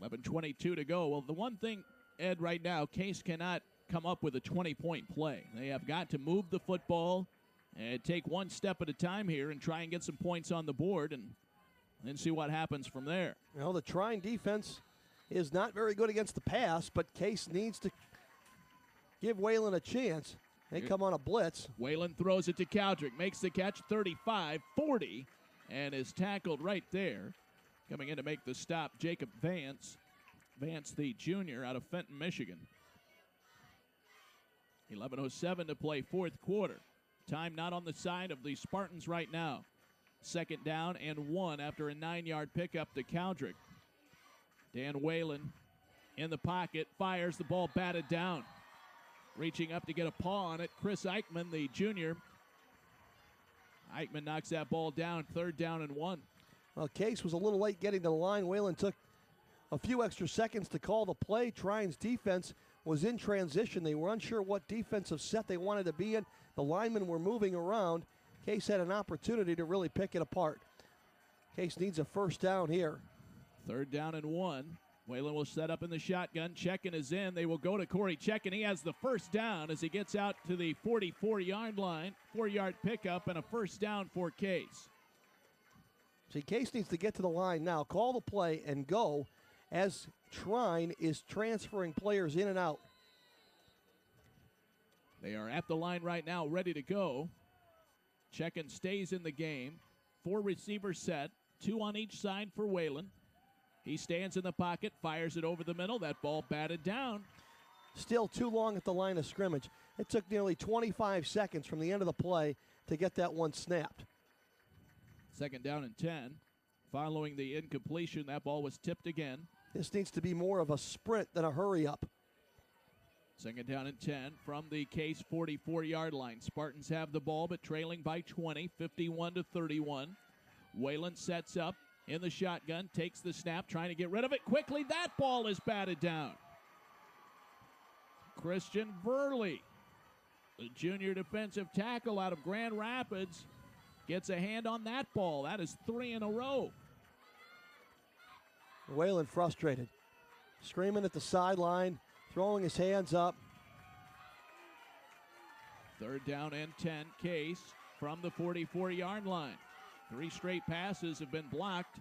11:22 to go. Well, the one thing, Ed, right now, Case cannot come up with a 20-point play. They have got to move the football and take one step at a time here and try and get some points on the board and then see what happens from there. Well, the Trine defense is not very good against the pass, but Case needs to give Whalen a chance. They come on a blitz. Whalen throws it to Caldrick, makes the catch 35-40, and is tackled right there. Coming in to make the stop, Jacob Vance. Vance, the junior out of Fenton, Michigan. 11:07 to play 4th quarter. Time not on the side of the Spartans right now. Second down and 1 after a 9-yard pickup to Cowdrick. Dan Whalen in the pocket, fires the ball batted down. Reaching up to get a paw on it, Chris Eichmann, the junior. Eichmann knocks that ball down, 3rd down and 1. Well, Case was a little late getting to the line. Whalen took a few extra seconds to call the play. Trine's defense was in transition. They were unsure what defensive set they wanted to be in. The linemen were moving around. Case had an opportunity to really pick it apart. Case needs a 1st down here. 3rd down and 1. Whalen will set up in the shotgun. Checken is in. They will go to Corey Checken. He has the 1st down as he gets out to the 44-yard line. 4-yard pickup and a 1st down for Case. See, Case needs to get to the line now. Call the play and go as Trine is transferring players in and out. They are at the line right now, ready to go. Checken stays in the game. 4 receivers set, 2 on each side for Whalen. He stands in the pocket, fires it over the middle. That ball batted down. Still too long at the line of scrimmage. It took nearly 25 seconds from the end of the play to get that one snapped. 2nd down and 10. Following the incompletion, that ball was tipped again. This needs to be more of a sprint than a hurry up. 2nd down and 10 from the Case 44-yard line. Spartans have the ball, but trailing by 20, 51-31. Whalen sets up in the shotgun, takes the snap, trying to get rid of it quickly. That ball is batted down. Christian Verley, the junior defensive tackle out of Grand Rapids, gets a hand on that ball. That is 3 in a row. Whalen frustrated, screaming at the sideline, throwing his hands up. 3rd down and 10, Case from the 44-yard line. 3 straight passes have been blocked.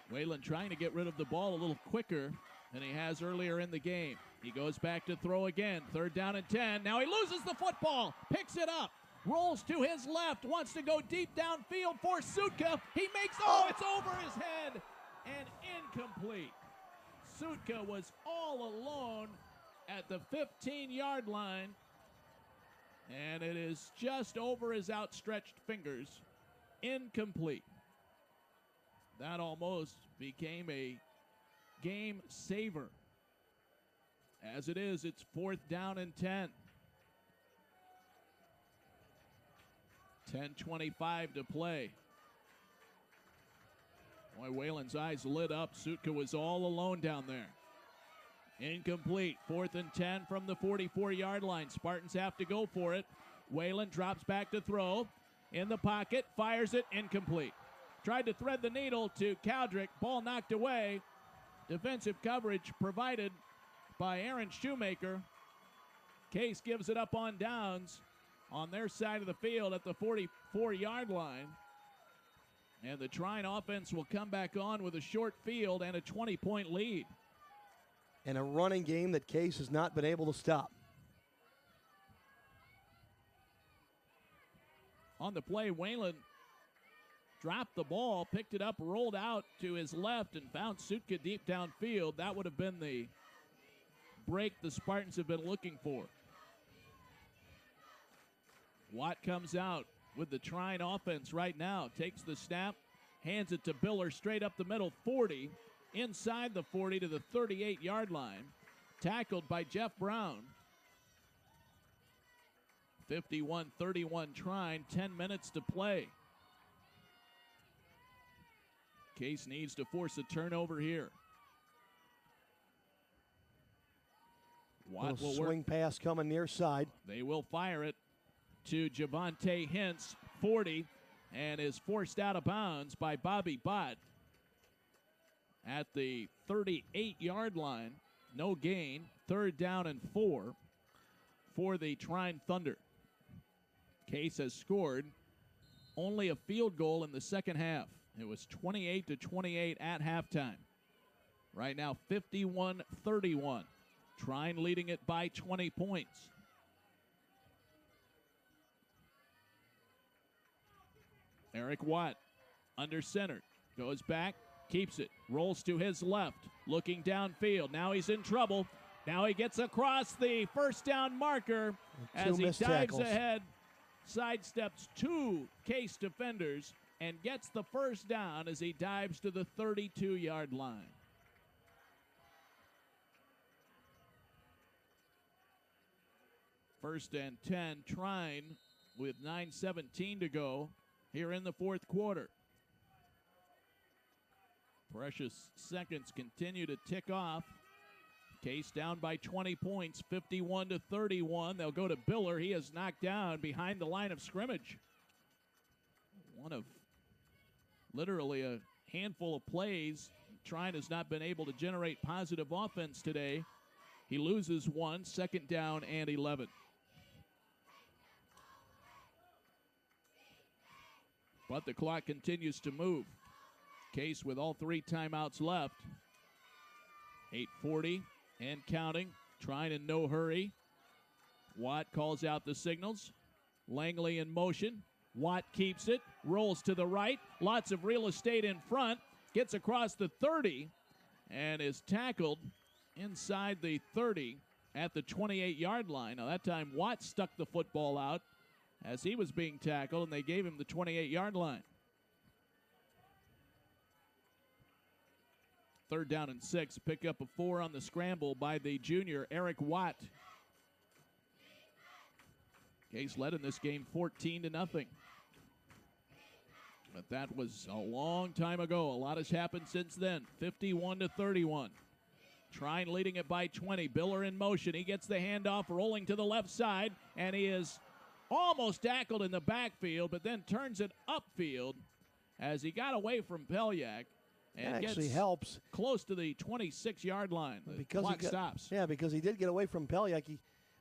Whalen trying to get rid of the ball a little quicker than he has earlier in the game. He goes back to throw again. 3rd down and 10. Now he loses the football, picks it up, rolls to his left, wants to go deep downfield for Sutka. He makes, it's over his head and incomplete. Sutka was all alone at the 15-yard line, and it is just over his outstretched fingers. Incomplete. That almost became a game saver. As it is, it's 4th down and 10. 10:25 to play. Boy, Whalen's eyes lit up. Sutka was all alone down there. Incomplete. 4th and 10 from the 44-yard line. Spartans have to go for it. Whalen drops back to throw. In the pocket, fires it, incomplete. Tried to thread the needle to Cowdrick. Ball knocked away. Defensive coverage provided by Aaron Shoemaker. Case gives it up on downs on their side of the field at the 44-yard line. And the Trine offense will come back on with a short field and a 20-point lead. And a running game that Case has not been able to stop. On the play, Whalen dropped the ball, picked it up, rolled out to his left, and found Sutka deep downfield. That would have been the break the Spartans have been looking for. Watt comes out with the Trine offense right now. Takes the snap, hands it to Biller straight up the middle, 40. Inside the 40 to the 38-yard line. Tackled by Jeff Brown. 51-31 Trine, 10 minutes to play. Case needs to force a turnover here. Watt will swing pass coming near side. They will fire it to Javonte Hintz, 40, and is forced out of bounds by Bobby Bott at the 38-yard line. No gain. 3rd down and 4 for the Trine Thunder. Case has scored only a field goal in the second half. It was 28-28 at halftime. Right now, 51-31. Trine leading it by 20 points. Eric Watt under center. Goes back, keeps it, rolls to his left, looking downfield. Now he's in trouble. Now he gets across the 1st down marker as he dives ahead sidesteps 2 Case defenders and gets the first down as he dives to the 32-yard line. First and 10, Trine with 9:17 to go here in the fourth quarter. Precious seconds continue to tick off. Case down by 20 points, 51-31. They'll go to Biller. He is knocked down behind the line of scrimmage. One of literally a handful of plays. Trine has not been able to generate positive offense today. He loses one, second down and 11. But the clock continues to move. Case with all 3 timeouts left. 8:40 and counting. Trine in no hurry. Watt calls out the signals. Langley in motion. Watt keeps it. Rolls to the right. Lots of real estate in front. Gets across the 30 and is tackled inside the 30 at the 28-yard line. Now that time Watt stuck the football out as he was being tackled, and they gave him the 28-yard line. Third down and 6. Pick up a 4 on the scramble by the junior, Eric Watt. Case led in this game 14-0. But that was a long time ago. A lot has happened since then. 51-31. Trine leading it by 20. Biller in motion. He gets the handoff, rolling to the left side, and he is almost tackled in the backfield, but then turns it upfield as he got away from Pelyak and actually gets helps close to the 26-yard line. The clock stops. Yeah, because he did get away from Pelyak. He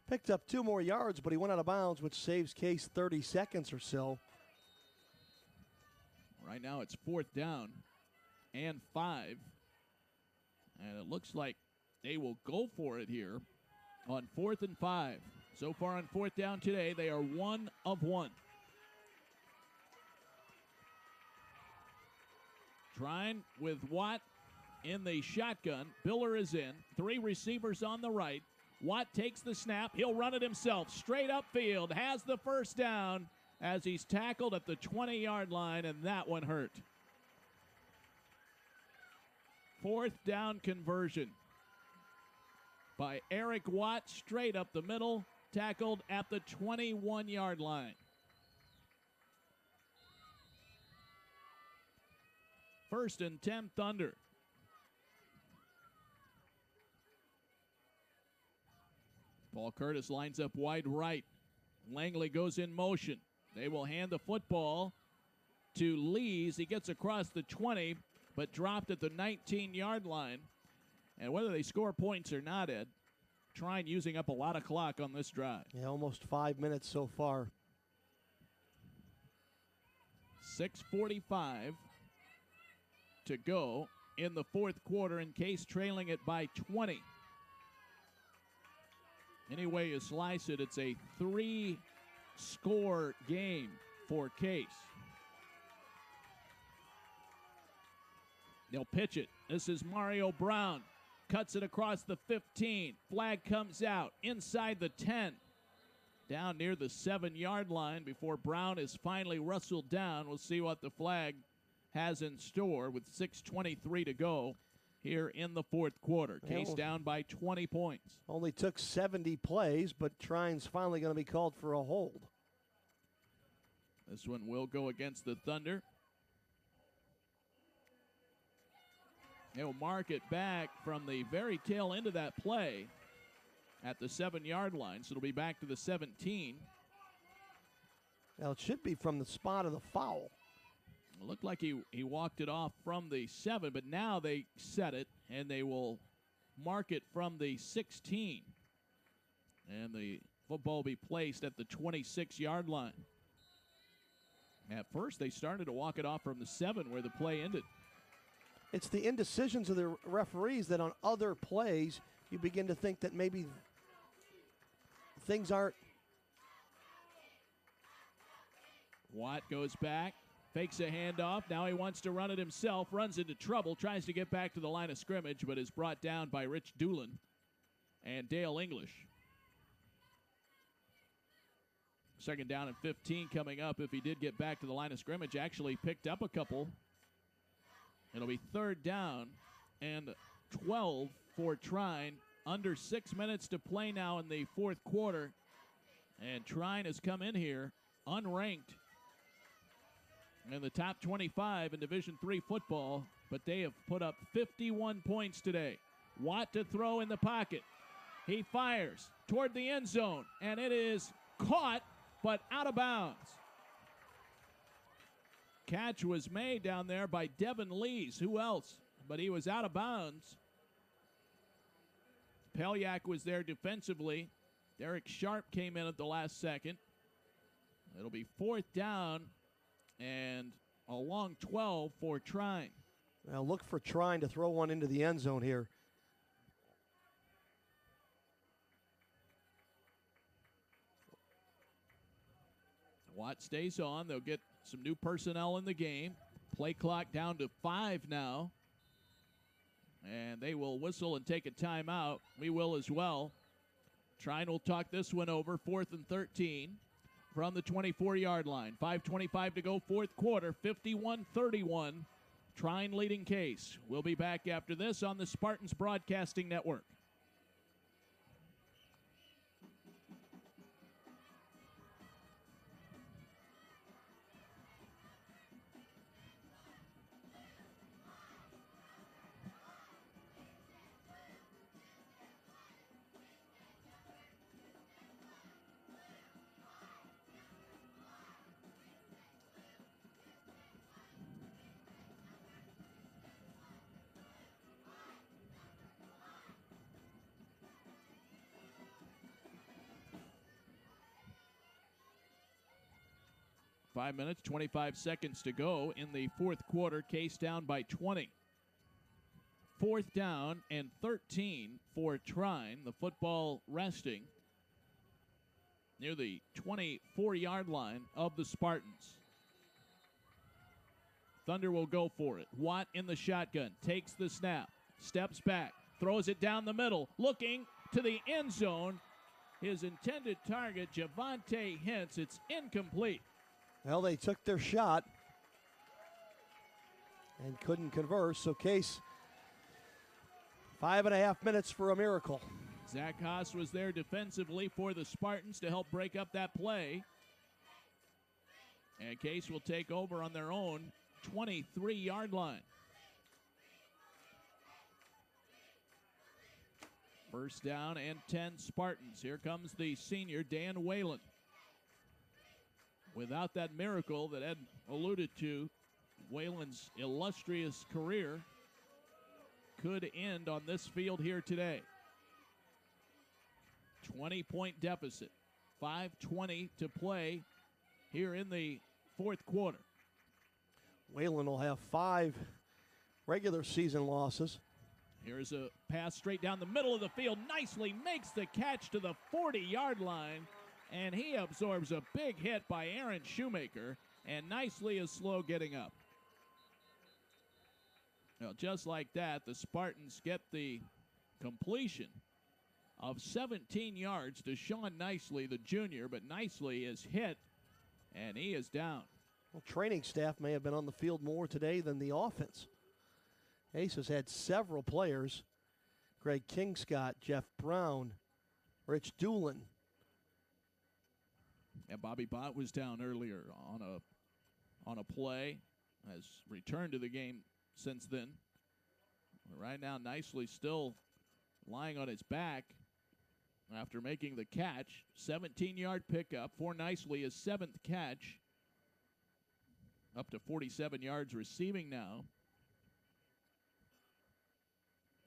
picked up 2 more yards, but he went out of bounds, which saves Case 30 seconds or so. Right now it's 4th down and 5. And it looks like they will go for it here on 4th and 5. So far on 4th down today, they are 1 of 1. Trine with Watt in the shotgun. Biller is in. 3 receivers on the right. Watt takes the snap. He'll run it himself. Straight upfield. Has the first down as he's tackled at the 20-yard line, and that one hurt. 4th down conversion by Eric Watt, straight up the middle, tackled at the 21-yard line. First and 10, Thunder. Paul Curtis lines up wide right. Langley goes in motion. They will hand the football to Lees. He gets across the 20, but dropped at the 19-yard line. And whether they score points or not, Ed, Trine using up a lot of clock on this drive. Yeah, almost 5 minutes so far. 6:45 to go in the fourth quarter, in Case trailing it by 20. Any way you slice it, it's a 3-score game for Case. They'll pitch it. This is Mario Brown. Cuts it across the 15. Flag comes out inside the 10. Down near the 7-yard line before Brown is finally rustled down. We'll see what the flag has in store with 6:23 to go here in the fourth quarter. Case down by 20 points. Only took 70 plays, but Trine's finally going to be called for a hold. This one will go against the Thunder. He'll mark it back from the very tail end of that play at the 7-yard line, so it'll be back to the 17. Now, it should be from the spot of the foul. It looked like he walked it off from the 7, but now they set it, and they will mark it from the 16. And the football will be placed at the 26-yard line. At first, they started to walk it off from the 7 where the play ended. It's the indecisions of the referees that on other plays, you begin to think that maybe things aren't. Watt goes back, fakes a handoff. Now he wants to run it himself, runs into trouble, tries to get back to the line of scrimmage, but is brought down by Rich Doolin and Dale English. Second down and 15 coming up if he did get back to the line of scrimmage. Actually picked up a couple. It'll be third down and 12 for Trine. Under 6 minutes to play now in the fourth quarter. And Trine has come in here unranked in the top 25 in Division III football, but they have put up 51 points today. Watt to throw in the pocket. He fires toward the end zone, and it is caught, but out of bounds. Catch was made down there by Devin Lees. Who else? But he was out of bounds. Pelyak was there defensively. Derek Sharp came in at the last second. It'll be fourth down and a long 12 for Trine. Now look for Trine to throw one into the end zone here. Watt stays on. They'll get some new personnel in the game. Play clock down to 5 now. And they will whistle and take a timeout. We will as well. Trine will talk this one over. 4th and 13 from the 24-yard line. 5:25 to go, fourth quarter. 51-31. Trine leading Case. We'll be back after this on the Spartans Broadcasting Network. Five minutes, 25 seconds to go in the fourth quarter. Case down by 20. Fourth down and 13 for Trine. The football resting near the 24-yard line of the Spartans. Thunder will go for it. Watt in the shotgun, takes the snap, steps back, throws it down the middle, looking to the end zone. His intended target, Javonte Hintz. It's incomplete. Well, they took their shot and couldn't converse, so Case, 5.5 minutes for a miracle. Zach Haas was there defensively for the Spartans to help break up that play. And Case will take over on their own 23-yard line. First down and 10 Spartans. Here comes the senior, Dan Whalen. Without that miracle that Ed alluded to, Whalen's illustrious career could end on this field here today. 20-point deficit. 5:20 to play here in the fourth quarter. Whalen will have 5 regular season losses. Here's a pass straight down the middle of the field. Nicely makes the catch to the 40-yard line. And he absorbs a big hit by Aaron Shoemaker, and nicely is slow getting up. Well, just like that, the Spartans get the completion of 17 yards to Sean Nicely, the junior, but Nicely is hit, and he is down. Well, training staff may have been on the field more today than the offense. Ace has had several players, Greg Kingscott, Jeff Brown, Rich Doolin. And Bobby Bott was down earlier on a play, has returned to the game since then. Right now, Nicely still lying on his back after making the catch. 17-yard pickup for Nicely, his 7th catch. Up to 47 yards receiving now.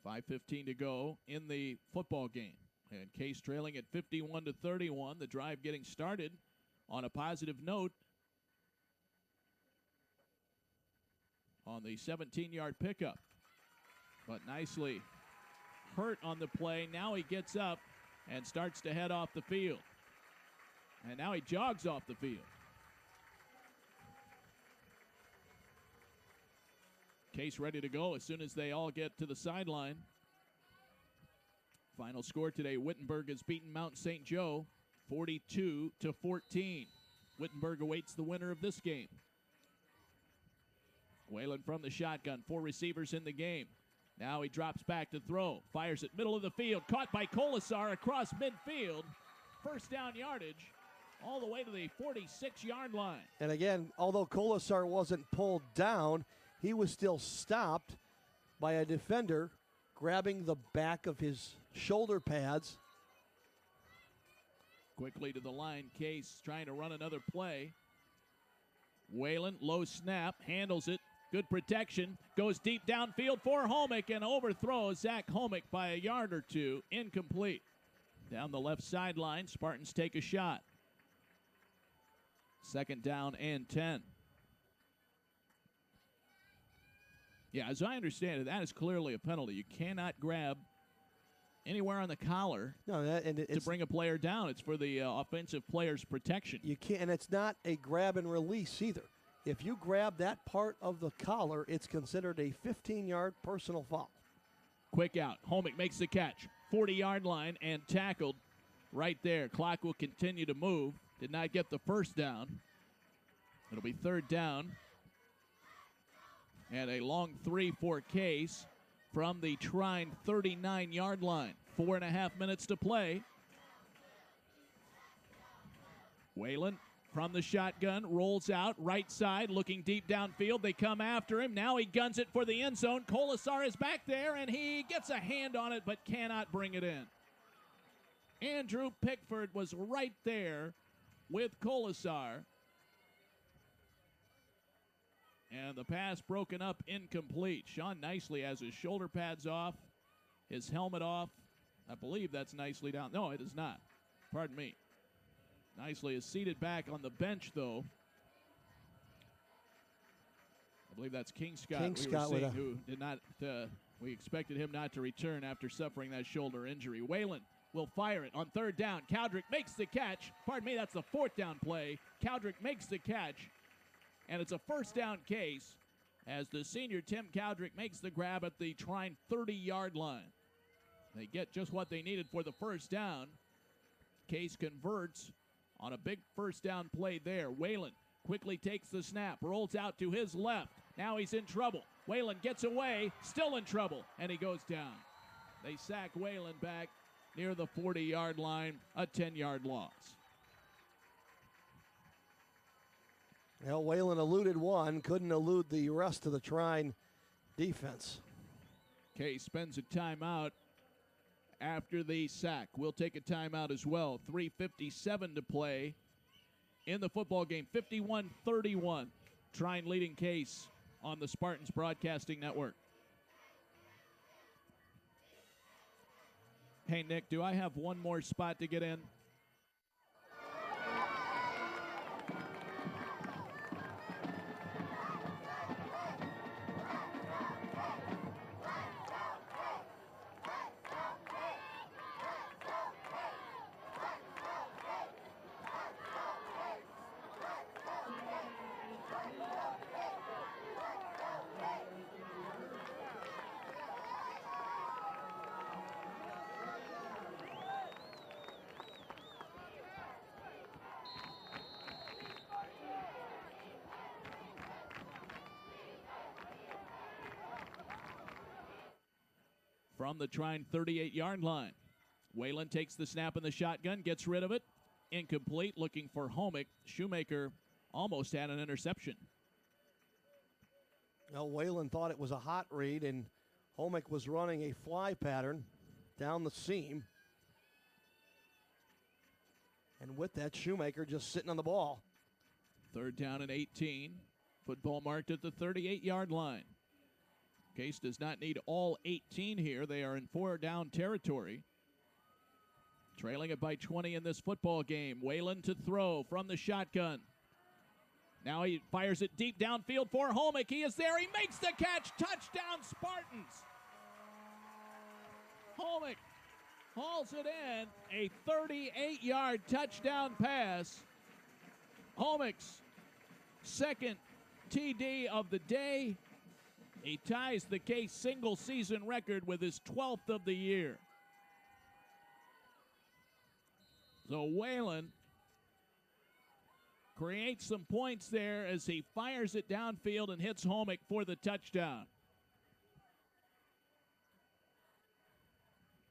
5:15 to go in the football game. And Case trailing at 51-31. The drive getting started on a positive note on the 17-yard pickup. But Nicely hurt on the play. Now he gets up and starts to head off the field. And now he jogs off the field. Case ready to go as soon as they all get to the sideline. Final score today, Wittenberg has beaten Mount St. Joe 42-14. Wittenberg awaits the winner of this game. Whalen from the shotgun, 4 receivers in the game. Now he drops back to throw, fires it middle of the field, caught by Colasar across midfield. First down yardage all the way to the 46-yard line. And again, although Colasar wasn't pulled down, he was still stopped by a defender grabbing the back of his shoulder pads. Quickly to the line, Case trying to run another play. Whalen, low snap, handles it. Good protection, goes deep downfield for Homick and overthrows Zach Homick by a yard or two. Incomplete. Down the left sideline, Spartans take a shot. Second down and 10. Yeah, as I understand it, that is clearly a penalty. You cannot grab anywhere on the collar to bring a player down. It's for the offensive player's protection. You can't, and it's not a grab and release either. If you grab that part of the collar, it's considered a 15-yard personal foul. Quick out. Homick makes the catch. 40-yard line and tackled right there. Clock will continue to move. Did not get the first down. It'll be third down. And a long 3 for Case from the Trine 39-yard line. 4.5 minutes to play. Whalen from the shotgun, rolls out, right side, looking deep downfield. They come after him. Now he guns it for the end zone. Colasar is back there, and he gets a hand on it but cannot bring it in. Andrew Pickford was right there with Colasar. And the pass broken up, incomplete. Sean Nicely has his shoulder pads off, his helmet off. I believe that's Nicely down. No, it is not. Pardon me. Nicely is seated back on the bench, though. I believe that's King Scott who did not. We expected him not to return after suffering that shoulder injury. Whalen will fire it on third down. Cowdrick makes the catch. Pardon me, that's the fourth down play. Cowdrick makes the catch, and it's a first down Case as the senior Tim Cowdrick makes the grab at the Trine 30-yard line. They get just what they needed for the first down. Case converts on a big first down play there. Whalen quickly takes the snap, rolls out to his left. Now he's in trouble. Whalen gets away, still in trouble, and he goes down. They sack Whalen back near the 40-yard line, a 10-yard loss. Well, Whalen eluded one, couldn't elude the rest of the Trine defense. Case spends a timeout after the sack. We'll take a timeout as well. 3:57 to play in the football game. 51-31. Trine leading Case on the Spartans Broadcasting Network. Hey, Nick, do I have one more spot to get in? From the Trine 38-yard line. Whalen takes the snap in the shotgun, gets rid of it. Incomplete, looking for Homick. Shoemaker almost had an interception. Well, Whalen thought it was a hot read, and Homick was running a fly pattern down the seam. And with that, Shoemaker just sitting on the ball. Third down and 18. Football marked at the 38-yard line. Case does not need all 18 here. They are in 4-down territory. Trailing it by 20 in this football game. Whalen to throw from the shotgun. Now he fires it deep downfield for Homick. He is there. He makes the catch. Touchdown, Spartans. Homick hauls it in. A 38-yard touchdown pass. Homick's second TD of the day. He ties the Case single-season record with his 12th of the year. So Whalen creates some points there as he fires it downfield and hits Homick for the touchdown.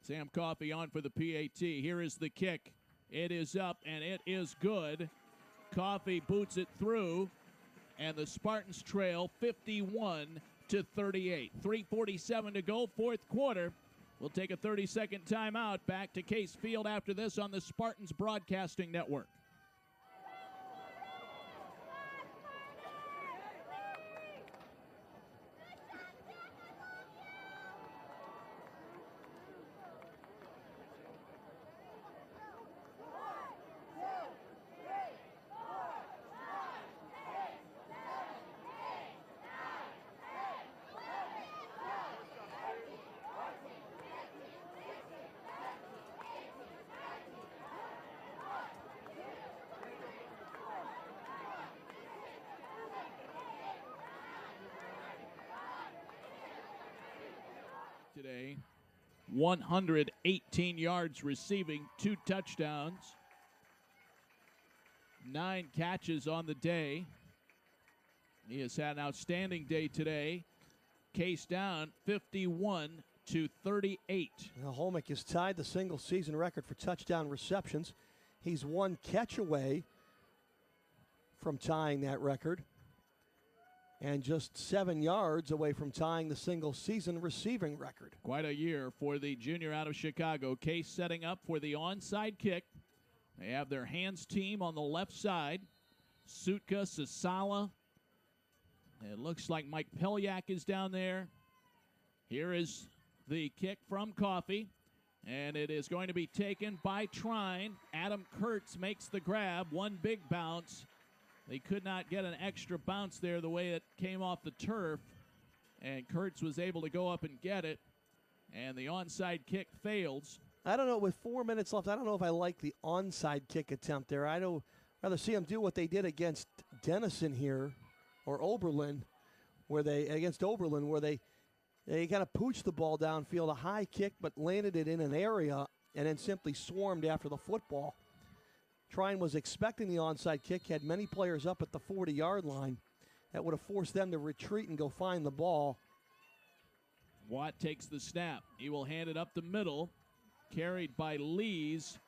Sam Coffey on for the PAT. Here is the kick. It is up, and it is good. Coffey boots it through, and the Spartans trail 51-38. 3:47 to go, fourth quarter. We'll take a 30-second timeout. Back to Case Field after this on the Spartans Broadcasting Network. Today, 118 yards receiving, 2 touchdowns, 9 catches on the day. He has had an outstanding day today. Case down 51-38. Now, Homick has tied the single season record for touchdown receptions. He's 1 catch away from tying that record, and just 7 yards away from tying the single season receiving record. Quite a year for the junior out of Chicago. Case setting up for the onside kick. They have their hands team on the left side. Sutka, Sasala. It looks like Mike Pelyak is down there. Here is the kick from Coffey, and it is going to be taken by Trine. Adam Kurtz makes the grab. 1 big bounce. They could not get an extra bounce there the way it came off the turf, and Kurtz was able to go up and get it, and the onside kick fails. I don't know, with 4 minutes left, I don't know if I like the onside kick attempt there. I'd rather see them do what they did against Denison here, or Oberlin, where they kind of pooched the ball downfield, a high kick, but landed it in an area and then simply swarmed after the football. Trine was expecting the onside kick, had many players up at the 40-yard line. That would have forced them to retreat and go find the ball. Watt takes the snap. He will hand it up the middle, carried by Lees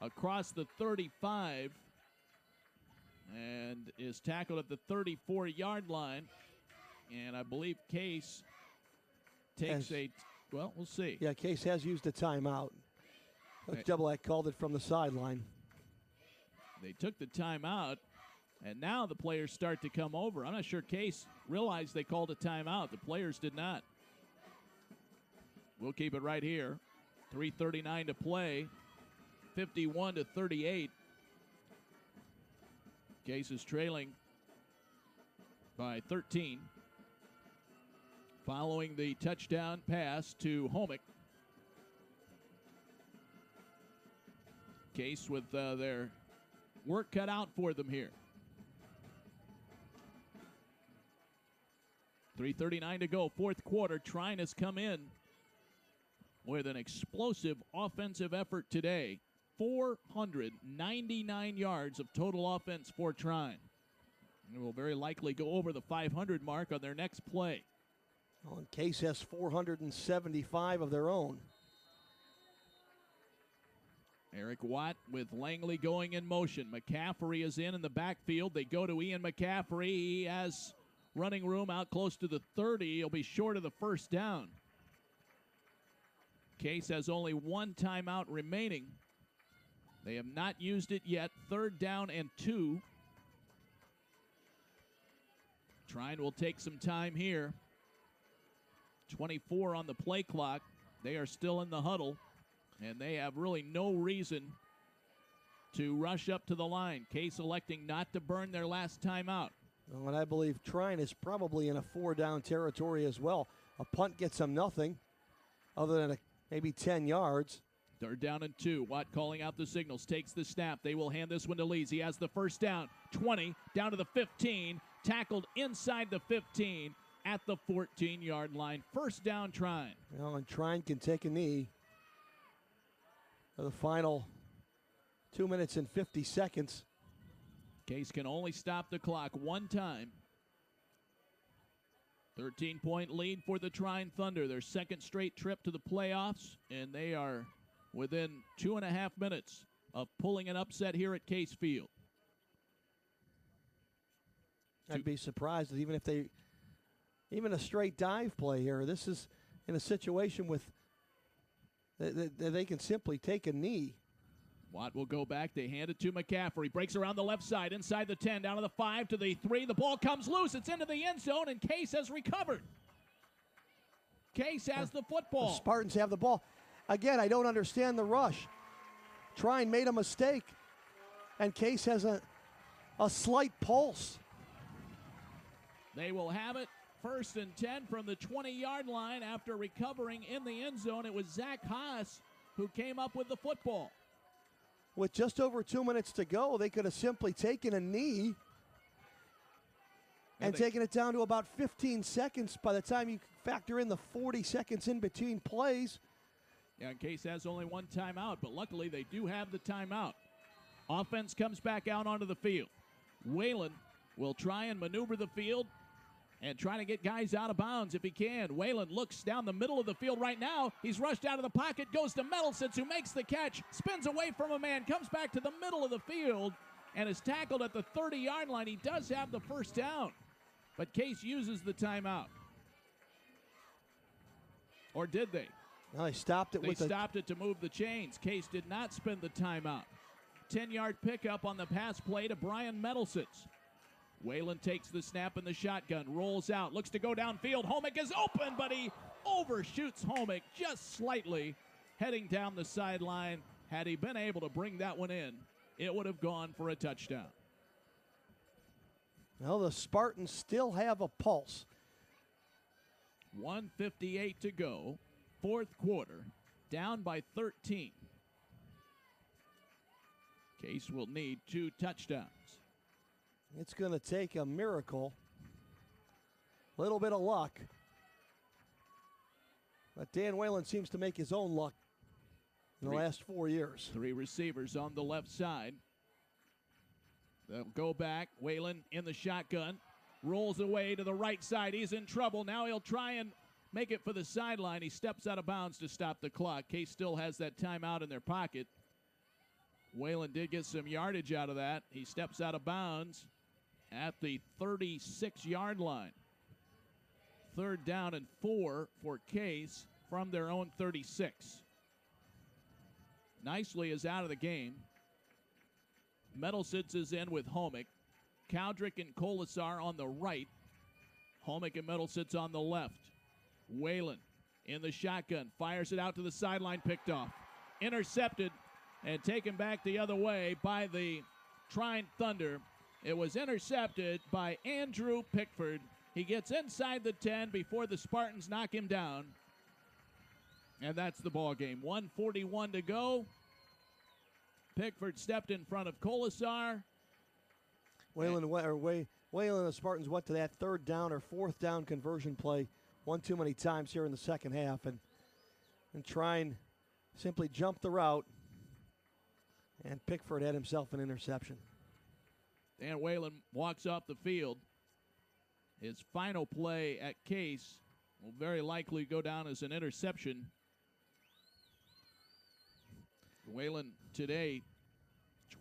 across the 35, and is tackled at the 34-yard line. And I believe Case takes we'll see. Yeah, Case has used a timeout. Coach Doublak called it from the sideline. They took the timeout, and now the players start to come over. I'm not sure Case realized they called a timeout. The players did not. We'll keep it right here. 3:39 to play. 51-38. Case is trailing by 13. Following the touchdown pass to Homick. Case with their work cut out for them here. 3:39 to go, fourth quarter. Trine has come in with an explosive offensive effort today. 499 yards of total offense for Trine. They will very likely go over the 500 mark on their next play. Well, and Case has 475 of their own. Eric Watt with Langley going in motion. McCaffrey is in the backfield. They go to Ian McCaffrey. He has running room out close to the 30. He'll be short of the first down. Case has only 1 timeout remaining. They have not used it yet. 3rd down and 2. Trine will take some time here. 24 on the play clock. They are still in the huddle, and they have really no reason to rush up to the line. Case electing not to burn their last timeout. Well, and I believe Trine is probably in a 4-down territory as well. A punt gets them nothing other than maybe 10 yards. 3rd down and 2. Watt calling out the signals, takes the snap. They will hand this one to Lees. He has the first down. 20, down to the 15, tackled inside the 15 at the 14-yard line. First down, Trine. Well, and Trine can take a knee for the final 2 minutes and 50 seconds. Case can only stop the clock one time. 13-point lead for the Trine Thunder, their second straight trip to the playoffs, and they are within 2.5 minutes of pulling an upset here at Case Field. I'd be surprised that even a straight dive play here. This is in a situation with they can simply take a knee. Watt will go back. They hand it to McCaffrey. Breaks around the left side, inside the 10, down to the 5, to the 3. The ball comes loose. It's into the end zone, and Case has recovered. Case has the football. The Spartans have the ball. Again, I don't understand the rush. Trine made a mistake, and Case has a slight pulse. They will have it 1st and 10 from the 20-yard line after recovering in the end zone. It was Zach Haas who came up with the football. With just over 2 minutes to go, they could have simply taken a knee and taken it down to about 15 seconds by the time you factor in the 40 seconds in between plays. Yeah, and Case has only one timeout, but luckily they do have the timeout. Offense comes back out onto the field. Whalen will try and maneuver the field and try to get guys out of bounds if he can. Whalen looks down the middle of the field right now. He's rushed out of the pocket, goes to Mettelsitz, who makes the catch, spins away from a man, comes back to the middle of the field, and is tackled at the 30-yard line. He does have the first down, but Case uses the timeout. Or did they? No, they stopped it. They stopped it to move the chains. Case did not spend the timeout. 10-yard pickup on the pass play to Brian Mettelsitz. Whalen takes the snap in the shotgun, rolls out, looks to go downfield. Homick is open, but he overshoots Homick just slightly, heading down the sideline. Had he been able to bring that one in, it would have gone for a touchdown. Well, the Spartans still have a pulse. 1:58 to go, fourth quarter, down by 13. Case will need 2 touchdowns. It's going to take a miracle, a little bit of luck. But Dan Whalen seems to make his own luck in the last 4 years. 3 receivers on the left side. They'll go back. Whalen in the shotgun. Rolls away to the right side. He's in trouble. Now he'll try and make it for the sideline. He steps out of bounds to stop the clock. Case still has that timeout in their pocket. Whalen did get some yardage out of that. He steps out of bounds at the 36-yard line. 3rd down and 4 for Case from their own 36. Nicely is out of the game. Mettelsitz is in with Homick. Cowdrick and Colasar on the right. Homick and Mettelsitz on the left. Whalen in the shotgun. Fires it out to the sideline, picked off. Intercepted and taken back the other way by the Trine Thunder. It was intercepted by Andrew Pickford. He gets inside the 10 before the Spartans knock him down. And that's the ball game. 1:41 to go. Pickford stepped in front of Colasar. Whalen and the Spartans went to that 3rd down or 4th down conversion play one too many times here in the second half. And Trine simply jumped the route. And Pickford had himself an interception. Dan Whalen walks off the field. His final play at Case will very likely go down as an interception. Whalen today,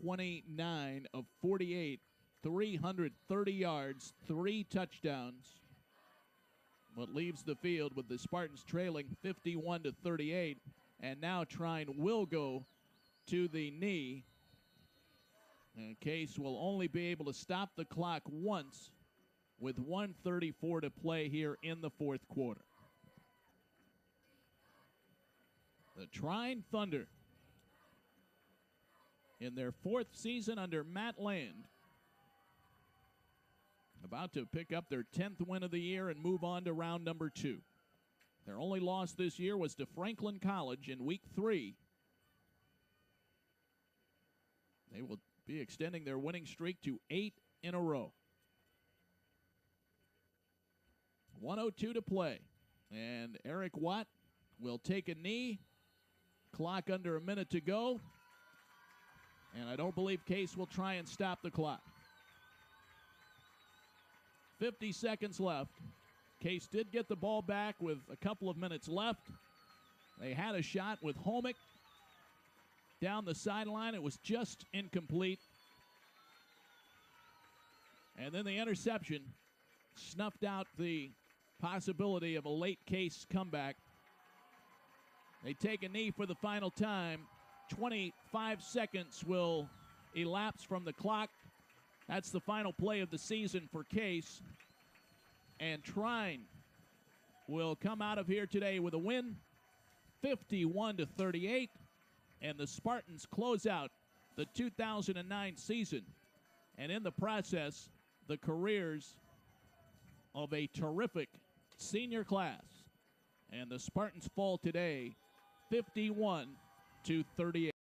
29 of 48, 330 yards, 3 touchdowns. What leaves the field with the Spartans trailing 51-38, and now Trine will go to the knee. And Case will only be able to stop the clock once with 1:34 to play here in the fourth quarter. The Trine Thunder, in their 4th season under Matt Land, about to pick up their 10th win of the year and move on to round number 2. Their only loss this year was to Franklin College in week 3. They will be extending their winning streak to 8 in a row. 1:02 to play. And Eric Watt will take a knee. Clock under a minute to go. And I don't believe Case will try and stop the clock. 50 seconds left. Case did get the ball back with a couple of minutes left. They had a shot with Homick down the sideline. It was just incomplete. And then the interception snuffed out the possibility of a late Case comeback. They take a knee for the final time. 25 seconds will elapse from the clock. That's the final play of the season for Case. And Trine will come out of here today with a win, 51-38. And the Spartans close out the 2009 season. And in the process, the careers of a terrific senior class. And the Spartans fall today 51-38.